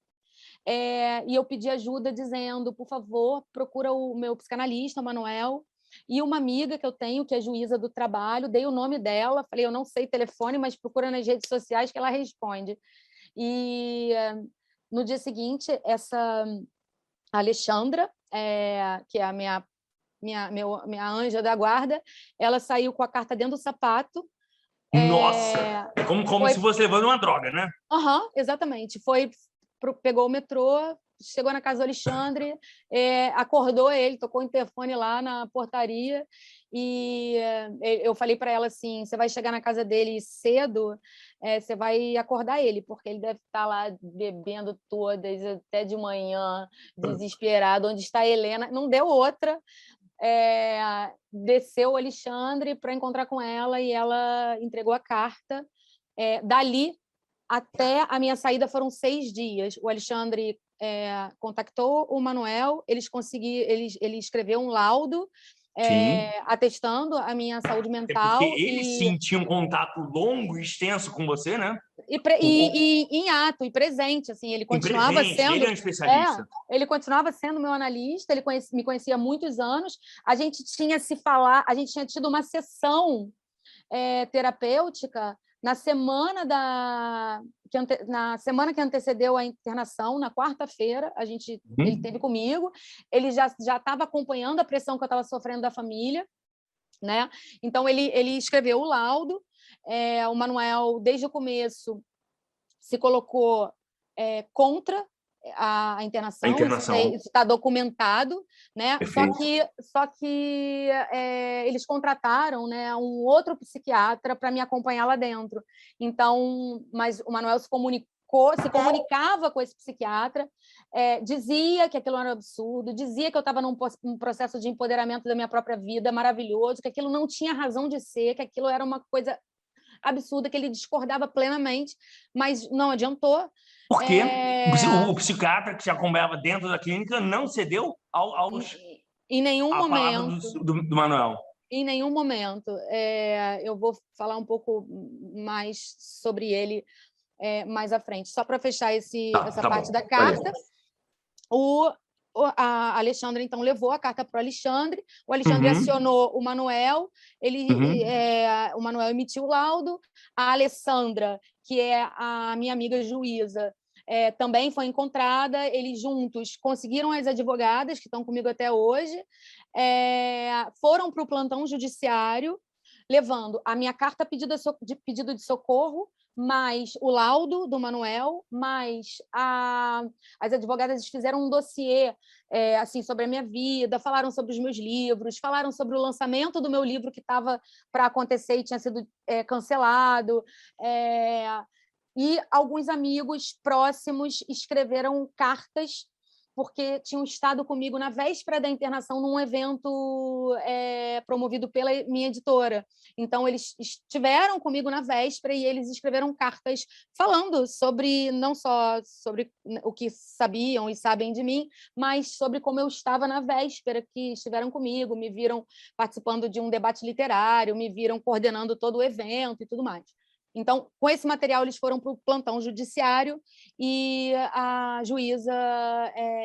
e eu pedi ajuda dizendo, por favor, procura o meu psicanalista, o Manuel, e uma amiga que eu tenho, que é juíza do trabalho, dei o nome dela, falei, eu não sei telefone, mas procura nas redes sociais que ela responde. E no dia seguinte, essa Alexandra, que é a minha anja da guarda, ela saiu com a carta dentro do sapato. Nossa! É como se fosse levando uma droga, né? Exatamente. Pegou o metrô, chegou na casa do Alexandre, acordou ele, tocou o interfone lá na portaria, e eu falei para ela assim, você vai chegar na casa dele cedo, você vai acordar ele, porque ele deve estar lá bebendo todas, até de manhã, desesperado, onde está a Helena? Não deu outra. Desceu o Alexandre para encontrar com ela e ela entregou a carta. Dali até a minha saída foram 6 dias. O Alexandre contactou o Manuel, ele escreveu um laudo atestando a minha saúde mental. Porque ele sim tinha um contato longo e extenso com você, né? E em ato, e presente, assim, ele continuava sendo... Ele é um especialista. Ele continuava sendo meu analista, ele me conhecia há muitos anos, a gente tinha tido uma sessão terapêutica na semana que antecedeu a internação, na quarta-feira, ele esteve comigo, ele já estava acompanhando a pressão que eu estava sofrendo da família, né? Então, ele escreveu o laudo, o Manuel, desde o começo, se colocou contra a internação. Isso está documentado, né? Só que eles contrataram, né, um outro psiquiatra para me acompanhar lá dentro. Então, mas o Manuel se comunicava com esse psiquiatra, dizia que aquilo era um absurdo, dizia que eu estava num processo de empoderamento da minha própria vida maravilhoso, que aquilo não tinha razão de ser, que aquilo era uma coisa absurda, que ele discordava plenamente, mas não adiantou. Porque o psiquiatra que se acompanhava dentro da clínica não cedeu aos... Em nenhum momento. Do Manuel. Em nenhum momento. Eu vou falar um pouco mais sobre ele mais à frente. Só para fechar essa parte da carta, a Alexandre, então, levou a carta para o Alexandre acionou o Manuel, o Manuel emitiu o laudo, a Alessandra, que é a minha amiga juíza, também foi encontrada, eles juntos conseguiram as advogadas, que estão comigo até hoje, foram para o plantão judiciário, levando a minha carta de pedido de socorro, mais o laudo do Manuel, mais as advogadas fizeram um dossiê assim, sobre a minha vida, falaram sobre os meus livros, falaram sobre o lançamento do meu livro que estava para acontecer e tinha sido cancelado, e alguns amigos próximos escreveram cartas porque tinham estado comigo na véspera da internação num evento promovido pela minha editora. Então, eles estiveram comigo na véspera e eles escreveram cartas falando sobre, não só sobre o que sabiam e sabem de mim, mas sobre como eu estava na véspera, que estiveram comigo, me viram participando de um debate literário, me viram coordenando todo o evento e tudo mais. Então, com esse material, eles foram para o plantão judiciário e a juíza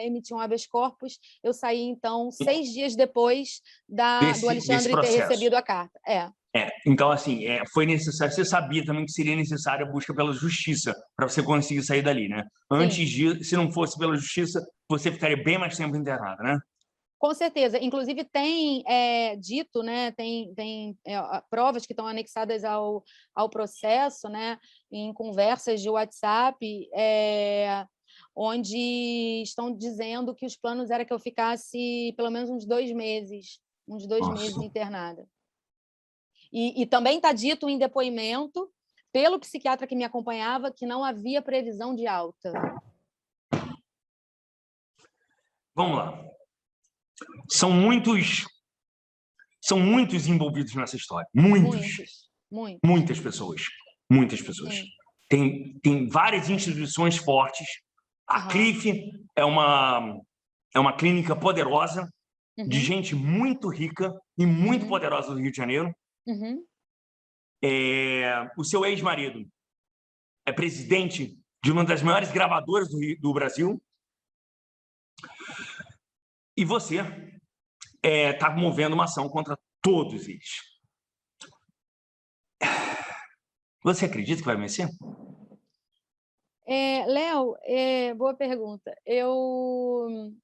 emitiu um habeas corpus. Eu saí, então, 6 dias depois do Alexandre ter recebido a carta. Então, assim, foi necessário. Você sabia também que seria necessária a busca pela justiça para você conseguir sair dali, né? Antes disso, se não fosse pela justiça, você ficaria bem mais tempo internada, né? Com certeza. Inclusive, tem dito, né, tem provas que estão anexadas ao processo, né, em conversas de WhatsApp, onde estão dizendo que os planos era que eu ficasse pelo menos uns 2 meses, meses internada. E também está dito em depoimento, pelo psiquiatra que me acompanhava, que não havia previsão de alta. Vamos lá. São muitos envolvidos nessa história. Muitas pessoas. Tem várias instituições fortes. A CLIF é uma clínica poderosa, de gente muito rica e muito poderosa do Rio de Janeiro. O seu ex-marido é presidente de uma das maiores gravadoras do Brasil. E você está movendo uma ação contra todos eles. Você acredita que vai vencer? Léo, boa pergunta. Eu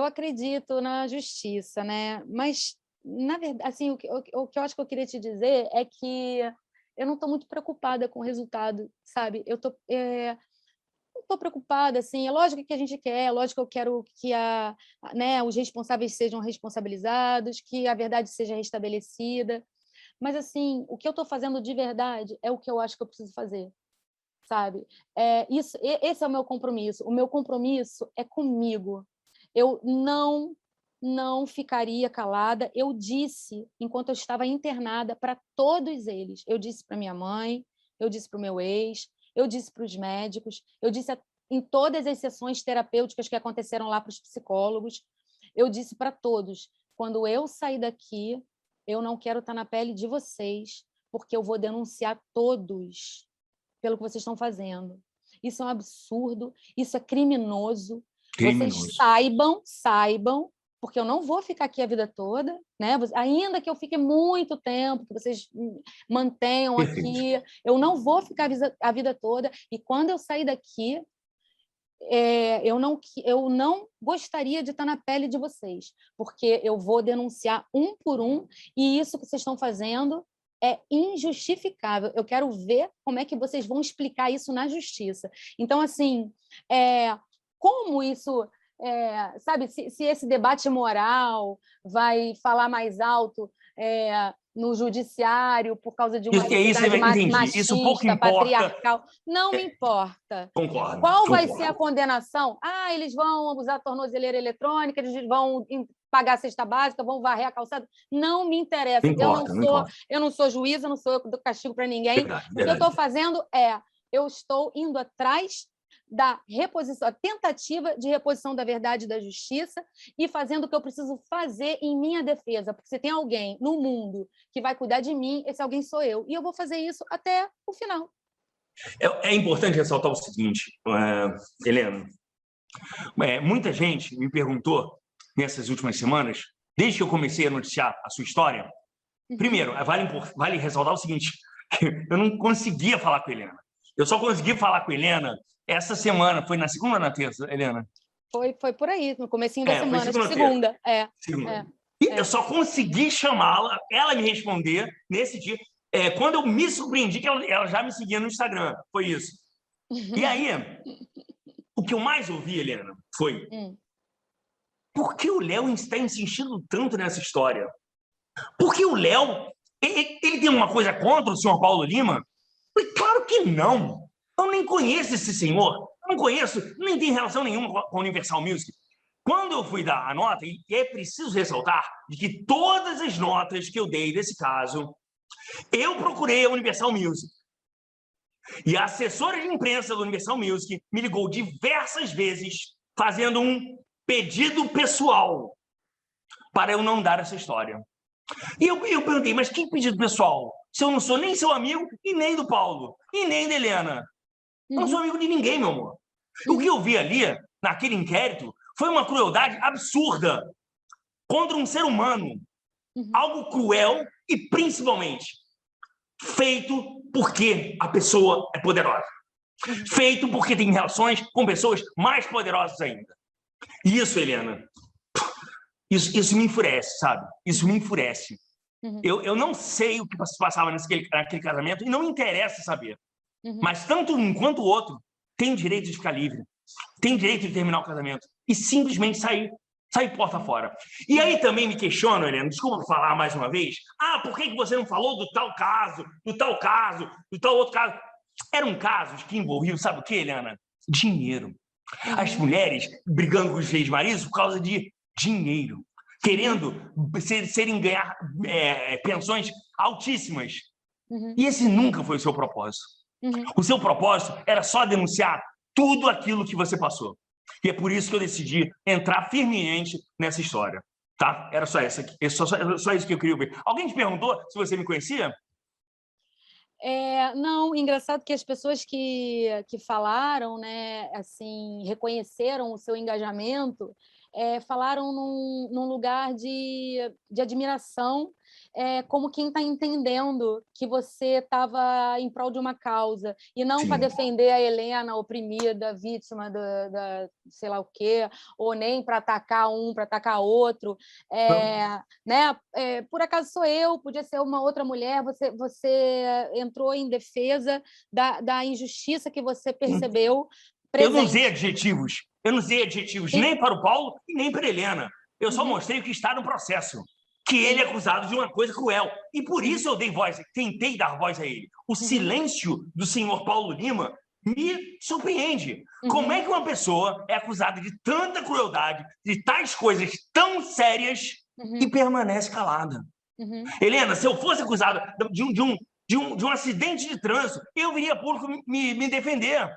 acredito na justiça, né? Mas, na verdade, assim, o que eu acho que eu queria te dizer é que eu não estou muito preocupada com o resultado, sabe? Eu estou estou preocupada, assim, é lógico que a gente quer, é lógico que eu quero que né, os responsáveis sejam responsabilizados, que a verdade seja restabelecida, mas, assim, o que eu estou fazendo de verdade é o que eu acho que eu preciso fazer, sabe? Esse é o meu compromisso é comigo. Eu não ficaria calada. Eu disse, enquanto eu estava internada, para todos eles. Eu disse para minha mãe, eu disse para o meu ex, eu disse para os médicos, eu disse em todas as sessões terapêuticas que aconteceram lá para os psicólogos, eu disse para todos, quando eu sair daqui, eu não quero estar na pele de vocês, porque eu vou denunciar todos pelo que vocês estão fazendo. Isso é um absurdo, isso é criminoso. Vocês saibam, porque eu não vou ficar aqui a vida toda, né? Ainda que eu fique muito tempo, que vocês mantenham aqui, eu não vou ficar a vida toda, e quando eu sair daqui, eu não gostaria de estar na pele de vocês, porque eu vou denunciar um por um, e isso que vocês estão fazendo é injustificável. Eu quero ver como é que vocês vão explicar isso na justiça. Então, assim, como isso... sabe, se esse debate moral vai falar mais alto no judiciário por causa de uma sociedade machista, patriarcal, não me importa. Qual vai ser a condenação? Eles vão usar tornozeleira eletrônica, eles vão pagar a cesta básica, vão varrer a calçada. Não me interessa. Eu não sou juíza, não sou eu que dou castigo para ninguém. O que eu estou fazendo eu estou indo atrás da reposição, a tentativa de reposição da verdade e da justiça, e fazendo o que eu preciso fazer em minha defesa, porque se tem alguém no mundo que vai cuidar de mim, esse alguém sou eu, e eu vou fazer isso até o final. É importante ressaltar o seguinte, Helena, muita gente me perguntou nessas últimas semanas, desde que eu comecei a noticiar a sua história, primeiro, vale ressaltar o seguinte, eu não conseguia falar com a Helena. Eu só consegui falar com a Helena essa semana. Foi na segunda ou na terça, Helena? Foi por aí, no comecinho da semana, acho que segunda. E eu só consegui chamá-la, ela me responder nesse dia, quando eu me surpreendi que ela já me seguia no Instagram. Foi isso. E aí, o que eu mais ouvi, Helena, foi por que o Léo está insistindo tanto nessa história? Porque o Léo, ele tem uma coisa contra o senhor Paulo Lima? Claro que não. Eu nem conheço esse senhor. Não conheço, nem tem relação nenhuma com a Universal Music. Quando eu fui dar a nota, e é preciso ressaltar de que todas as notas que eu dei desse caso, eu procurei a Universal Music. E a assessora de imprensa da Universal Music me ligou diversas vezes fazendo um pedido pessoal para eu não dar essa história. E eu perguntei, mas que pedido pessoal? Se eu não sou nem seu amigo, e nem do Paulo, e nem da Helena. Eu não sou amigo de ninguém, meu amor. O que eu vi ali, naquele inquérito, foi uma crueldade absurda contra um ser humano. Algo cruel e, principalmente, feito porque a pessoa é poderosa. Feito porque tem relações com pessoas mais poderosas ainda. E isso, Helena, isso me enfurece, sabe? Isso me enfurece. Eu não sei o que se passava naquele casamento e não me interessa saber. Mas tanto um quanto o outro tem direito de ficar livre, tem direito de terminar o casamento e simplesmente sair porta fora. E aí também me questionam, Helena, desculpa falar mais uma vez, por que você não falou do tal caso, do tal outro caso? Eram casos que envolviam, sabe o que, Helena? Dinheiro. As mulheres brigando com os ex-maridos por causa de dinheiro, querendo ganhar pensões altíssimas. E esse nunca foi o seu propósito. O seu propósito era só denunciar tudo aquilo que você passou. E é por isso que eu decidi entrar firmemente nessa história. Tá? Era só essa aqui. Só isso que eu queria ver. Alguém te perguntou se você me conhecia? Não, engraçado que as pessoas que falaram, né, assim, reconheceram o seu engajamento, falaram num lugar de admiração, como quem está entendendo que você estava em prol de uma causa, e não para defender a Helena oprimida, vítima da sei lá o quê, ou nem para atacar um, para atacar outro. Né? Por acaso sou eu, podia ser uma outra mulher, você entrou em defesa da injustiça que você percebeu, Eu não presente. usei adjetivos. Eu não usei adjetivos nem para o Paulo e nem para a Helena. Eu só mostrei o que está no processo. Que ele é acusado de uma coisa cruel. E por isso eu dei voz, tentei dar voz a ele. O silêncio do senhor Paulo Lima me surpreende. Como é que uma pessoa é acusada de tanta crueldade, de tais coisas tão sérias e permanece calada? Helena, se eu fosse acusada de um acidente de trânsito, eu viria a público me defender.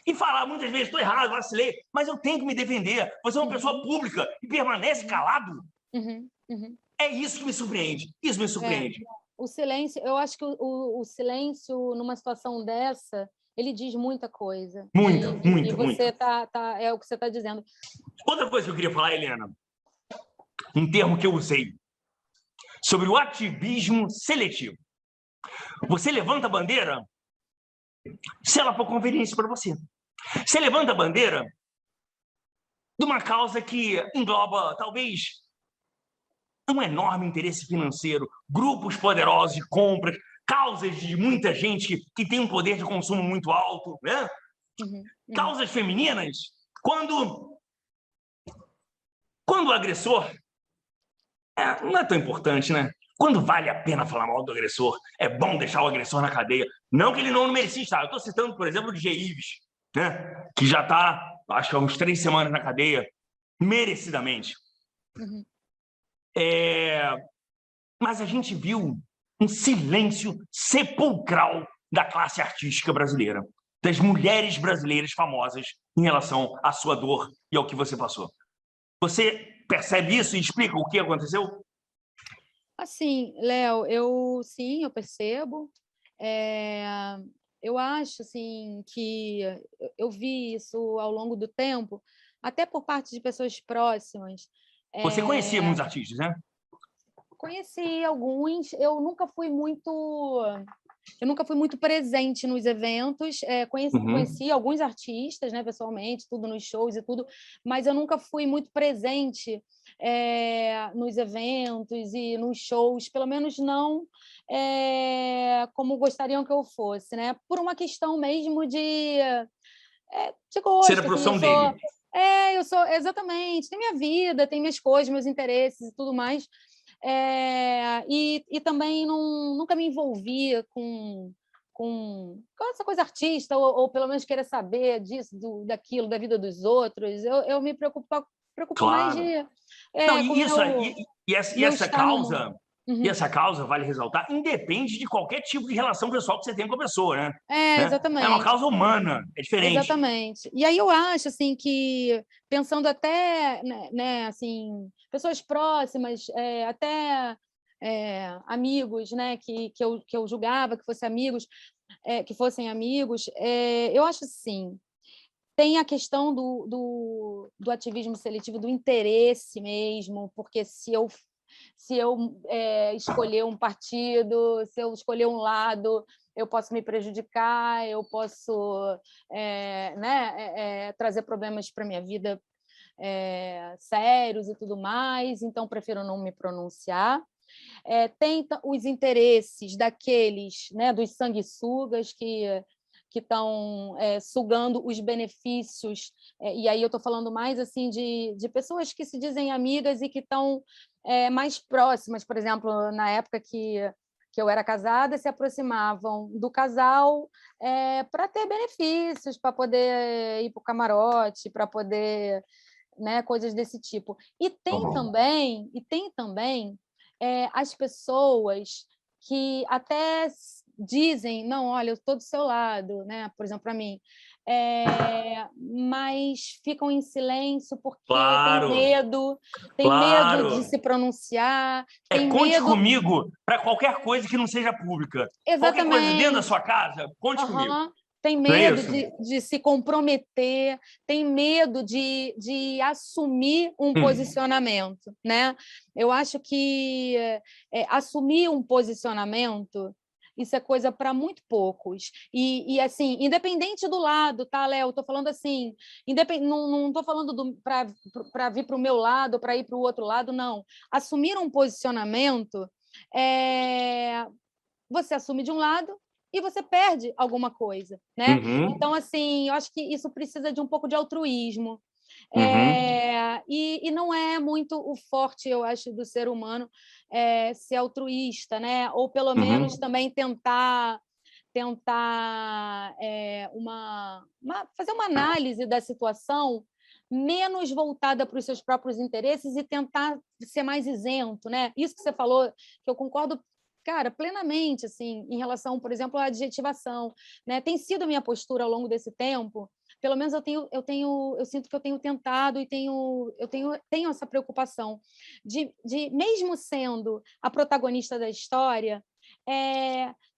E falar, muitas vezes, estou errado, vacilei, mas eu tenho que me defender. Você é uma pessoa pública e permanece calado? É isso que me surpreende. Isso me surpreende. O silêncio, eu acho que o silêncio, numa situação dessa, ele diz muita coisa. Muita. E você é o que você está dizendo. Outra coisa que eu queria falar, Helena, um termo que eu usei, sobre o ativismo seletivo. Você levanta a bandeira se ela for conveniente para você. Você levanta a bandeira de uma causa que engloba, talvez, um enorme interesse financeiro, grupos poderosos de compras, causas de muita gente que tem um poder de consumo muito alto, né? Causas femininas, quando o agressor não é tão importante, né? Quando vale a pena falar mal do agressor, é bom deixar o agressor na cadeia. Não que ele não merecia estar. Eu estou citando, por exemplo, o DJ Ives, né? Que já está, acho que há uns 3 semanas na cadeia, merecidamente. Mas a gente viu um silêncio sepulcral da classe artística brasileira, das mulheres brasileiras famosas em relação à sua dor e ao que você passou. Você percebe isso e explica o que aconteceu? Assim, Léo, eu percebo. Eu acho assim, que eu vi isso ao longo do tempo, até por parte de pessoas próximas. Você conhecia muitos artistas, né? Conheci alguns, eu nunca fui muito presente nos eventos. Conheci alguns artistas, né, pessoalmente, tudo nos shows e tudo, mas eu nunca fui muito presente nos eventos e nos shows, pelo menos não como gostariam que eu fosse, né? Por uma questão mesmo de gosto. Ser a profissão dele. Eu sou, exatamente, tem minha vida, tem minhas coisas, meus interesses e tudo mais. E também nunca me envolvia com essa coisa artista, ou pelo menos querer saber disso, daquilo, da vida dos outros. Eu me preocupo Claro. mais de... essa causa... E essa causa, vale ressaltar, independe de qualquer tipo de relação pessoal que você tenha com a pessoa, né? Exatamente. É uma causa humana, é diferente. Exatamente. E aí eu acho assim que, pensando até, né, assim, pessoas próximas, até amigos, né, que eu julgava que fossem amigos, eu acho assim, tem a questão do ativismo seletivo, do interesse mesmo, porque se eu escolher um partido, se eu escolher um lado, eu posso me prejudicar, eu posso trazer problemas para a minha vida sérios e tudo mais, então prefiro não me pronunciar. Tem os interesses daqueles, né, dos sanguessugas que estão sugando os benefícios, e aí eu estou falando mais assim de pessoas que se dizem amigas e que estão mais próximas. Por exemplo, na época que eu era casada, se aproximavam do casal para ter benefícios, para poder ir para o camarote, para poder, né, coisas desse tipo. E tem também as pessoas que até dizem, não, olha, eu estou do seu lado, né? Por exemplo, para mim, mas ficam em silêncio porque Claro. tem medo de se pronunciar, tem conte medo... comigo para qualquer coisa que não seja pública. Exatamente. Qualquer coisa dentro da sua casa, conte comigo. Tem medo de se comprometer, tem medo de assumir um posicionamento, né? Eu acho que assumir um posicionamento, isso é coisa para muito poucos. E assim, independente do lado, tá, Léo? Estou falando assim, não estou falando para vir para o meu lado, para ir para o outro lado, não. Assumir um posicionamento, você assume de um lado e você perde alguma coisa, né? Uhum. Então, assim, eu acho que isso precisa de um pouco de altruísmo. Uhum. E não é muito o forte, eu acho, do ser humano ser altruísta, né? Ou pelo menos Uhum. também tentar fazer uma análise da situação menos voltada para os seus próprios interesses e tentar ser mais isento, né? Isso que você falou, que eu concordo, cara, plenamente, assim, em relação, por exemplo, à adjetivação, né? Tem sido a minha postura ao longo desse tempo. Pelo menos eu sinto que eu tenho tentado e tenho essa preocupação de mesmo sendo a protagonista da história,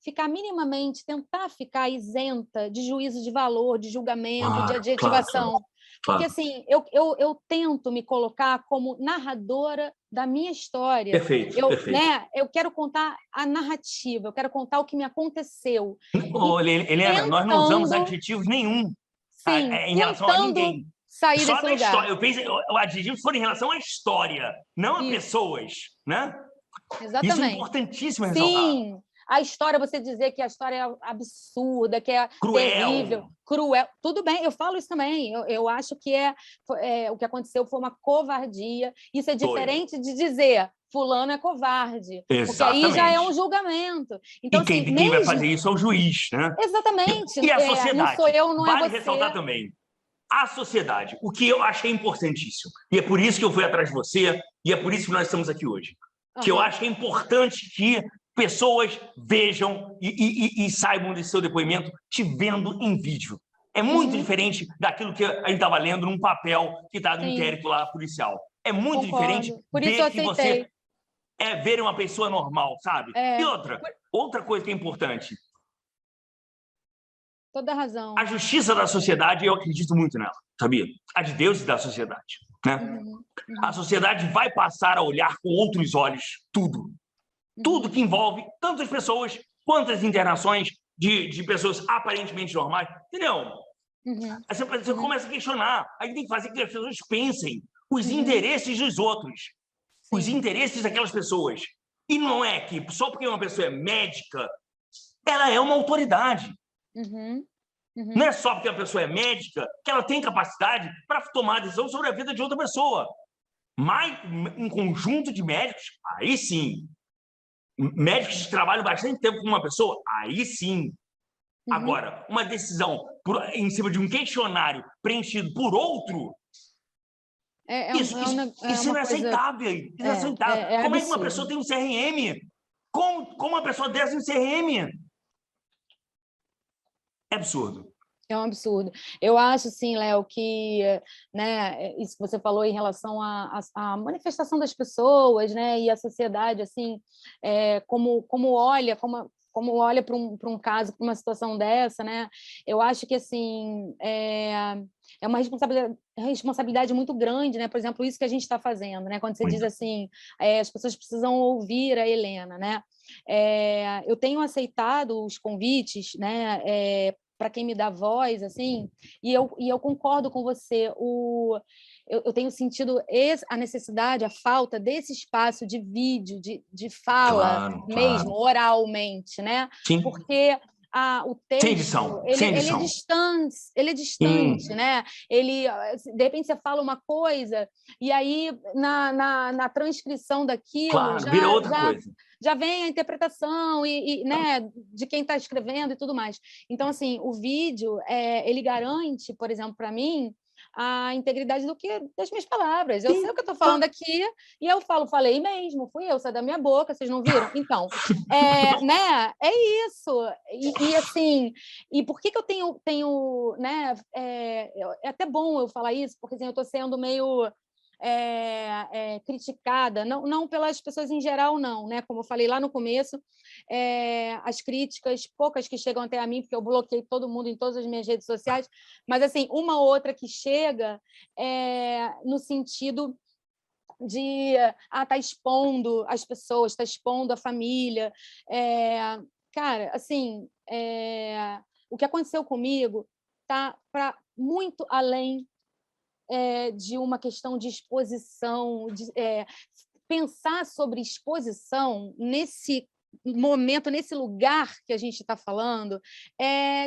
ficar minimamente, tentar ficar isenta de juízo de valor, de julgamento, de Claro, claro, claro, adjetivação. Porque, claro. assim, eu tento me colocar como narradora da minha história. Perfeito, perfeito. Eu quero contar a narrativa, eu quero contar o que me aconteceu. E Ô, Helena, nós não usamos tentando, adjetivos nenhum sim, em relação a tentando ninguém. sair Só desse da lugar. história. Eu penso, o adjetivo for em relação à história, não a Isso, pessoas, né? Isso é exatamente. importantíssimo ressaltar. Sim, a história, você dizer que a história é absurda, que é terrível, Cruel. cruel, tudo bem, eu falo isso também. Eu acho que o que aconteceu foi uma covardia. Isso é Foi. diferente de dizer fulano é covarde, porque aí já é um Exatamente. julgamento. Então, E assim, quem vai fazer mesmo. isso é o juiz, né? Exatamente, E a não sou sociedade. eu, não é Vale você. ressaltar também. A sociedade, o que eu achei importantíssimo. E é por isso que eu fui atrás de você, e é por isso que nós estamos aqui hoje. Que eu Uhum, acho que é importante que pessoas vejam e saibam desse seu depoimento te vendo em vídeo. É muito uhum, diferente daquilo que a gente estava lendo num papel que está no sim, inquérito lá policial. É muito diferente concordo. Por isso eu ver que você aceitei. ver uma pessoa normal, sabe? E É, outra coisa que é importante, toda a razão. justiça da sociedade, eu acredito muito nela, sabia? A de Deus e da sociedade, né? Uhum, A uhum, sociedade vai passar a olhar com outros olhos tudo. Tudo uhum, que envolve tanto as pessoas quanto as internações de pessoas aparentemente normais, entendeu? uhum, Aí você uhum, começa a questionar. Aí tem que fazer com que as pessoas pensem os uhum, interesses dos outros, os sim. interesses daquelas pessoas. E não é que só porque uma pessoa é médica, ela é uma autoridade. Uhum, Não uhum, é só porque a pessoa é médica que ela tem capacidade para tomar decisão sobre a vida de outra pessoa. Mas um conjunto de médicos, aí sim. Médicos que trabalham bastante tempo com uma pessoa, aí sim. uhum. Agora, uma decisão em cima de um questionário preenchido por outro, É isso uma não é coisa. aceitável. Isso não é aceitável. É Como é que uma pessoa absurdo. tem um CRM? Como uma pessoa dessa tem um CRM? É absurdo. É um absurdo. Eu acho, sim, Léo, que, né, isso que você falou em relação à manifestação das pessoas, né, e a sociedade, assim, como olha para um caso, para uma situação dessa, né? Eu acho que, assim, é uma responsabilidade muito grande, né? Por exemplo, isso que a gente está fazendo, né? Quando você diz Muito. assim, as pessoas precisam ouvir a Helena, né? Eu tenho aceitado os convites, né? Para quem me dá voz, assim, e eu concordo com você. Eu tenho sentido a necessidade, a falta desse espaço de vídeo, de fala Claro, mesmo, claro. oralmente, né? Sim. Porque o Sem texto edição. Sem edição. ele é distante, né? Ele, de repente, você fala uma coisa e aí na transcrição daquilo Claro, vira outra coisa. já vem a interpretação né, de quem está escrevendo e tudo mais. Então, assim, o vídeo, ele garante, por exemplo, para mim, a integridade das minhas palavras. Eu sei o Sim, que eu estou falando claro. aqui e eu falei mesmo, fui eu, sai da minha boca, vocês não viram? Então, né, é isso. Assim, e por que eu tenho né, é até bom eu falar isso, porque assim, eu estou sendo meio criticada, não pelas pessoas em geral, não, né? Como eu falei lá no começo, as críticas, poucas que chegam até a mim, porque eu bloqueei todo mundo em todas as minhas redes sociais, mas assim, uma ou outra que chega no sentido de tá expondo as pessoas, tá expondo a família. Cara, assim, o que aconteceu comigo tá para muito além de uma questão de exposição, pensar sobre exposição nesse momento, nesse lugar que a gente está falando,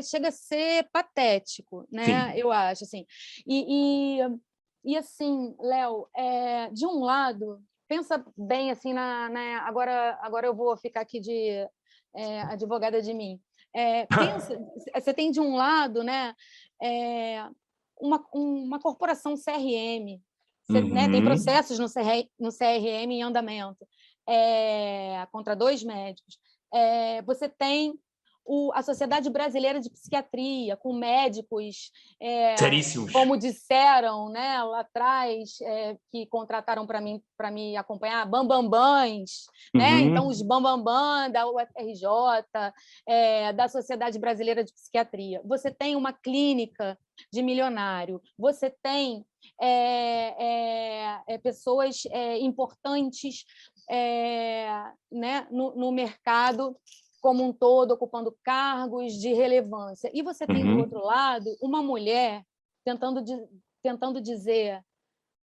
chega a ser patético, né? Sim. Eu acho, assim. E assim, Léo, de um lado, pensa bem, assim, agora eu vou ficar aqui de advogada de mim. Pensa, você tem de um lado, né, uma corporação CRM, né, tem processos no CRM em andamento, contra 2 médicos. Você tem a Sociedade Brasileira de Psiquiatria, com médicos, Seríssimos. como disseram, né, lá atrás, que contrataram para me acompanhar, bambambãs, né? Então, os bambambãs da UFRJ, da Sociedade Brasileira de Psiquiatria. Você tem uma clínica de milionário, você tem pessoas importantes né, no mercado como um todo, ocupando cargos de relevância. E você tem, do outro lado, uma mulher tentando dizer: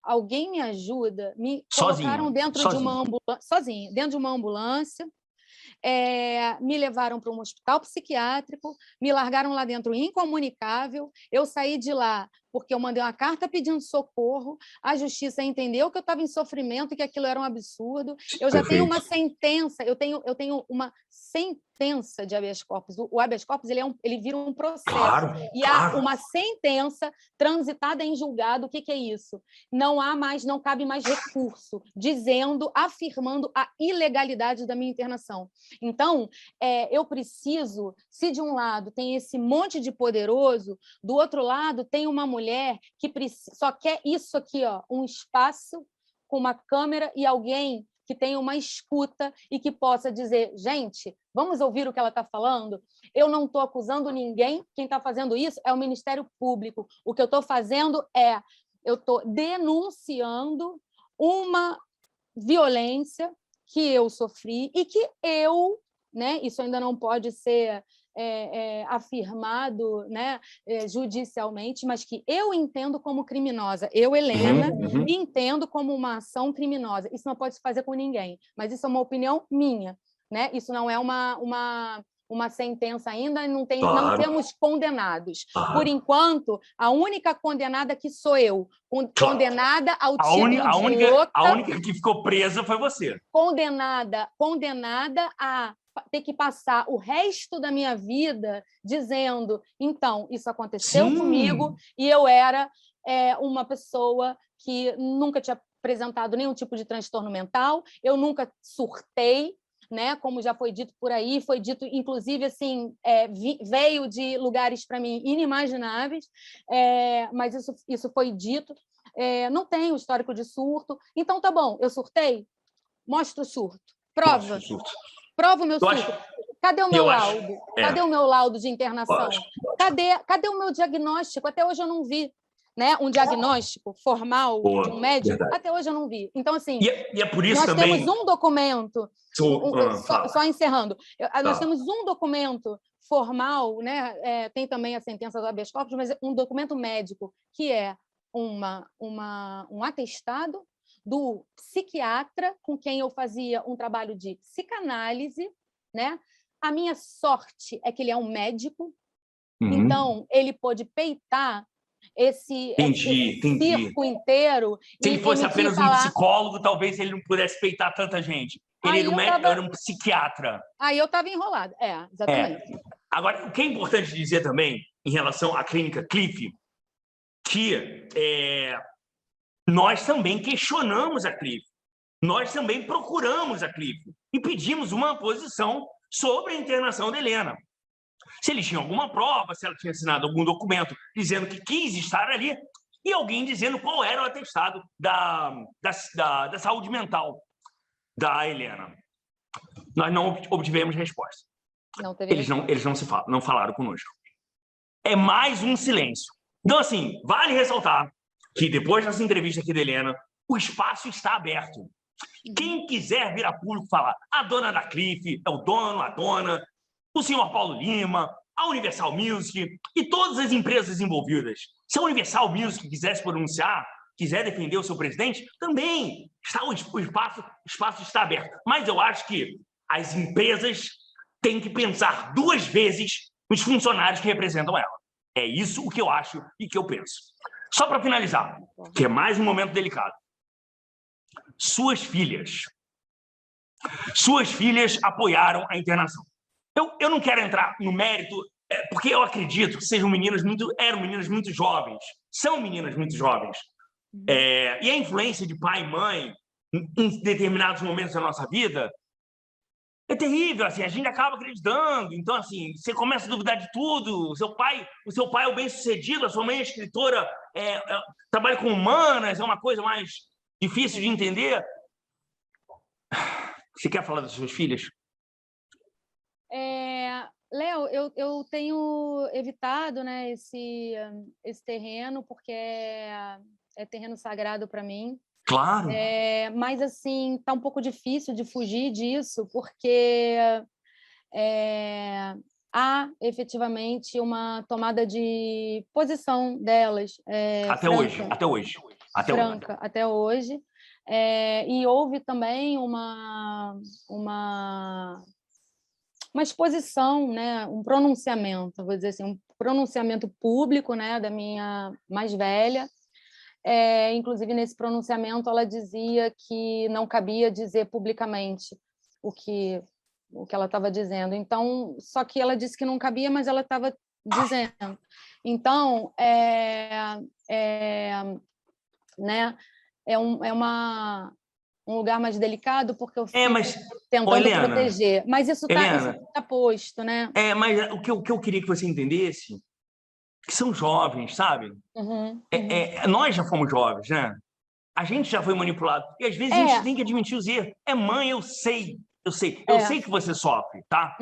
alguém me ajuda, me colocaram dentro de uma ambulância, sozinha, dentro de uma ambulância, me levaram para um hospital psiquiátrico, me largaram lá dentro incomunicável, eu saí de lá porque eu mandei uma carta pedindo socorro, a justiça entendeu que eu estava em sofrimento e que aquilo era um absurdo. Eu já tenho uma sentença, eu tenho uma sentença de habeas corpus. O habeas corpus ele vira um processo. Há uma sentença transitada em julgado. O que é isso? Não cabe mais recurso, afirmando a ilegalidade da minha internação. Então, eu preciso, se de um lado tem esse monte de poderoso, do outro lado tem uma mulher que só quer isso aqui, ó, um espaço com uma câmera e alguém que tenha uma escuta e que possa dizer: gente, vamos ouvir o que ela está falando? Eu não estou acusando ninguém, quem está fazendo isso é o Ministério Público. O que eu estou fazendo eu estou denunciando uma violência que eu sofri e que né, isso ainda não pode ser afirmado, né, judicialmente, mas que eu entendo como criminosa. Eu, Helena, entendo como uma ação criminosa. Isso não pode se fazer com ninguém, mas isso é uma opinião minha, né? Isso não é uma sentença ainda, não temos condenados. Por enquanto, a única condenada aqui sou eu, condenada ao título de louca. A única que ficou presa foi você. Condenada a ter que passar o resto da minha vida dizendo: então, isso aconteceu comigo e eu era uma pessoa que nunca tinha apresentado nenhum tipo de transtorno mental, eu nunca surtei, né? Como já foi dito por aí, foi dito, inclusive, assim, veio de lugares para mim inimagináveis, mas isso foi dito. Não tenho histórico de surto, então tá bom, eu surtei? Mostra o surto, prova. Prova o meu surto. Cadê o meu laudo? Cadê o meu laudo de internação? Cadê o meu diagnóstico? Até hoje eu não vi, né? Um diagnóstico formal de um médico, até hoje eu não vi. Então, assim, e é por isso nós também... temos um documento, só encerrando, nós temos um documento formal, né? Tem também a sentença do habeas corpus, mas um documento médico, que é um atestado do psiquiatra com quem eu fazia um trabalho de psicanálise, né? A minha sorte é que ele é um médico, então ele pôde peitar esse circo inteiro. Se ele fosse apenas um psicólogo, talvez ele não pudesse peitar tanta gente. Ele era um psiquiatra. Aí eu estava enrolada, exatamente. Agora, o que é importante dizer também, em relação à clínica Cliff, que nós também questionamos a Cliff, nós também procuramos a Cliff e pedimos uma posição sobre a internação da Helena. Se eles tinham alguma prova, se ela tinha assinado algum documento dizendo que quis estar ali, e alguém dizendo qual era o atestado da saúde mental da Helena. Nós não obtivemos resposta. Eles não falaram conosco. É mais um silêncio. Então, assim, vale ressaltar que depois dessa entrevista aqui da Helena, o espaço está aberto. Quem quiser vir a público falar, a dona da Cliff, é o dono, a dona, o senhor Paulo Lima, a Universal Music e todas as empresas envolvidas. Se a Universal Music quiser se pronunciar, quiser defender o seu presidente, também está o espaço está aberto. Mas eu acho que as empresas têm que pensar 2 vezes nos funcionários que representam ela. É isso o que eu acho e que eu penso. Só para finalizar, que é mais um momento delicado. Suas filhas apoiaram a internação. Eu não quero entrar no mérito, porque eu acredito que eram meninas muito jovens, são meninas muito jovens. E a influência de pai e mãe em determinados momentos da nossa vida é terrível, assim, a gente acaba acreditando. Então, assim, você começa a duvidar de tudo. O seu pai é o bem-sucedido, a sua mãe é escritora, trabalha com humanas, é uma coisa mais difícil de entender. Você quer falar das suas filhas? Léo, eu tenho evitado, né, esse terreno, porque é terreno sagrado para mim. Claro. Mas, assim, está um pouco difícil de fugir disso, porque há efetivamente uma tomada de posição delas. Até hoje. E houve também uma exposição, né, um pronunciamento, vou dizer assim, um pronunciamento público, né, da minha mais velha. Inclusive, nesse pronunciamento, ela dizia que não cabia dizer publicamente o que ela estava dizendo. Então, só que ela disse que não cabia, mas ela estava dizendo. Então, né, é um lugar mais delicado, porque eu fico tentando proteger. Mas isso está posto, né? Mas o que eu queria que você entendesse, que são jovens, sabe? Nós já fomos jovens, né? A gente já foi manipulado. E às vezes a gente tem que admitir os erros. Mãe, eu sei que você sofre, tá?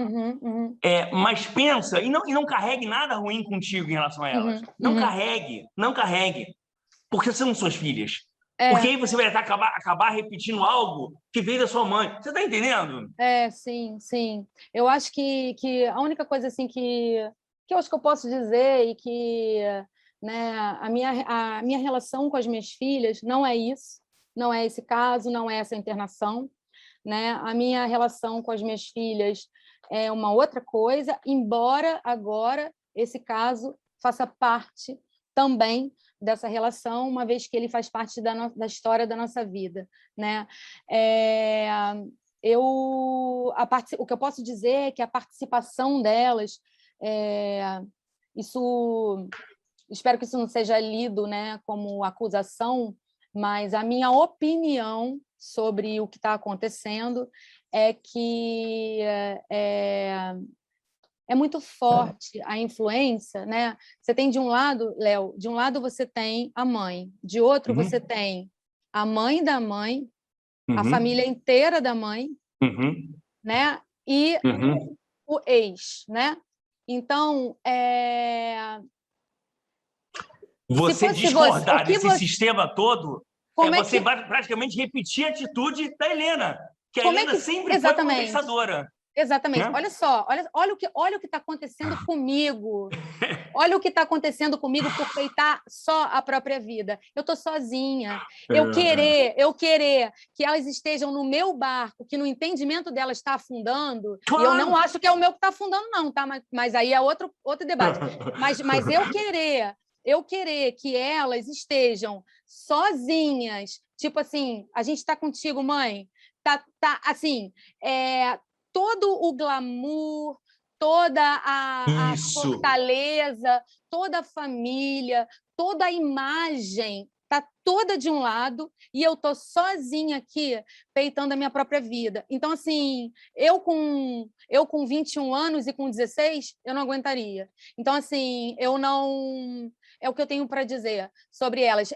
Mas pensa, e não carregue nada ruim contigo em relação a elas. Não carregue. Porque são suas filhas. Porque aí você vai acabar repetindo algo que veio da sua mãe. Você está entendendo? Sim. Eu acho que a única coisa assim que eu acho que eu posso dizer e que, né, a minha relação com as minhas filhas não é isso, não é esse caso, não é essa internação, né? A minha relação com as minhas filhas é uma outra coisa, embora agora esse caso faça parte também dessa relação, uma vez que ele faz parte da história da nossa vida, né? O que eu posso dizer é que a participação delas, espero que isso não seja lido, né, como acusação, mas a minha opinião sobre o que está acontecendo é que é muito forte a influência, né? Você tem de um lado, Léo, de um lado você tem a mãe, de outro você tem a mãe da mãe, a família inteira da mãe, né? E o ex, né? Então, você discordar desse sistema todo, você praticamente repetir a atitude da Helena, que a Helena sempre foi conversadora. Exatamente. Né? Olha só, olha o que está acontecendo comigo. Olha o que está acontecendo comigo por peitar só a própria vida. Eu estou sozinha. Eu querer que elas estejam no meu barco, que no entendimento delas está afundando, claro. E eu não acho que é o meu que está afundando, não, tá? Mas aí é outro debate. Mas eu querer que elas estejam sozinhas, tipo assim, a gente está contigo, mãe, tá assim, todo o glamour, toda a fortaleza, toda a família, toda a imagem está toda de um lado e eu estou sozinha aqui peitando a minha própria vida. Então, assim, eu com 21 anos e com 16, eu não aguentaria. Então, assim, eu não... É o que eu tenho para dizer sobre elas.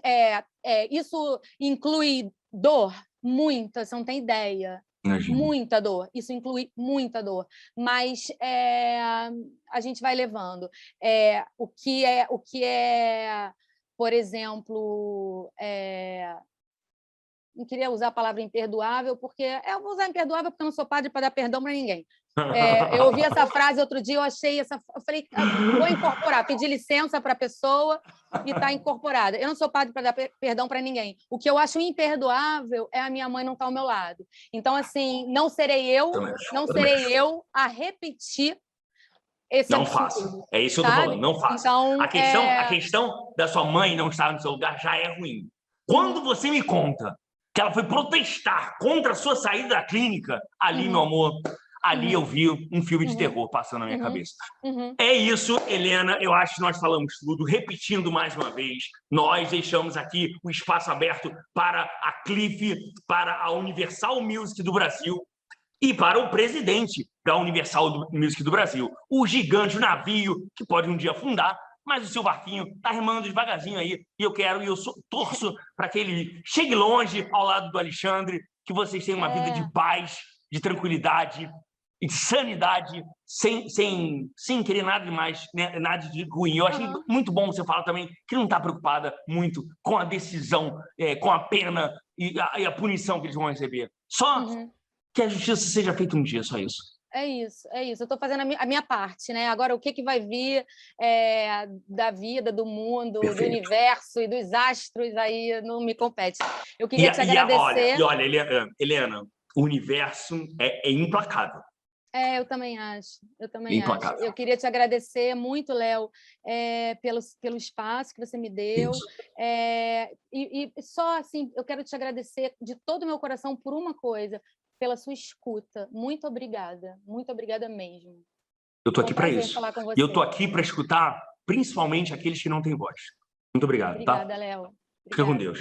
Isso inclui dor? Muita, você não tem ideia. Imagina. Muita dor, isso inclui muita dor, mas a gente vai levando. O que é, por exemplo, não queria usar a palavra imperdoável, porque eu vou usar imperdoável porque eu não sou padre para dar perdão para ninguém. Eu ouvi essa frase outro dia, eu falei, vou incorporar, pedir licença para a pessoa e está incorporada. Eu não sou padre para dar perdão para ninguém. O que eu acho imperdoável é a minha mãe não estar ao meu lado. Então, assim, não serei eu a repetir esse Não absurdo, faça. É isso que eu tô sabe? falando, não faça. Então, A questão da sua mãe não estar no seu lugar já é ruim. Quando você me conta que ela foi protestar contra a sua saída da clínica, ali, meu amor, ali eu vi um filme de terror passando na minha cabeça. É isso, Helena, eu acho que nós falamos tudo. Repetindo mais uma vez, nós deixamos aqui o espaço aberto para a Cliff, para a Universal Music do Brasil e para o presidente da Universal Music do Brasil, o gigante, o navio que pode um dia afundar, mas o seu barquinho está remando devagarzinho aí, e eu torço para que ele chegue longe ao lado do Alexandre, que vocês tenham uma vida de paz, de tranquilidade e de sanidade, sem querer nada demais, né? Nada de ruim. Eu achei muito bom você falar também que não está preocupada muito com a decisão, com a pena e a punição que eles vão receber. Só que a justiça seja feita um dia, só isso. É isso. Eu estou fazendo a minha parte, né? Agora, o que vai vir da vida, do mundo, do universo e dos astros, aí não me compete. Eu queria te agradecer. Olha, Helena, o universo é implacável. Eu também acho. Eu queria te agradecer muito, Léo, pelo espaço que você me deu. E só assim, eu quero te agradecer de todo o meu coração por uma coisa, pela sua escuta. Muito obrigada mesmo. Eu estou aqui para isso. E eu estou aqui para escutar, principalmente aqueles que não têm voz. Muito obrigado. Obrigada, Léo. Fica com Deus.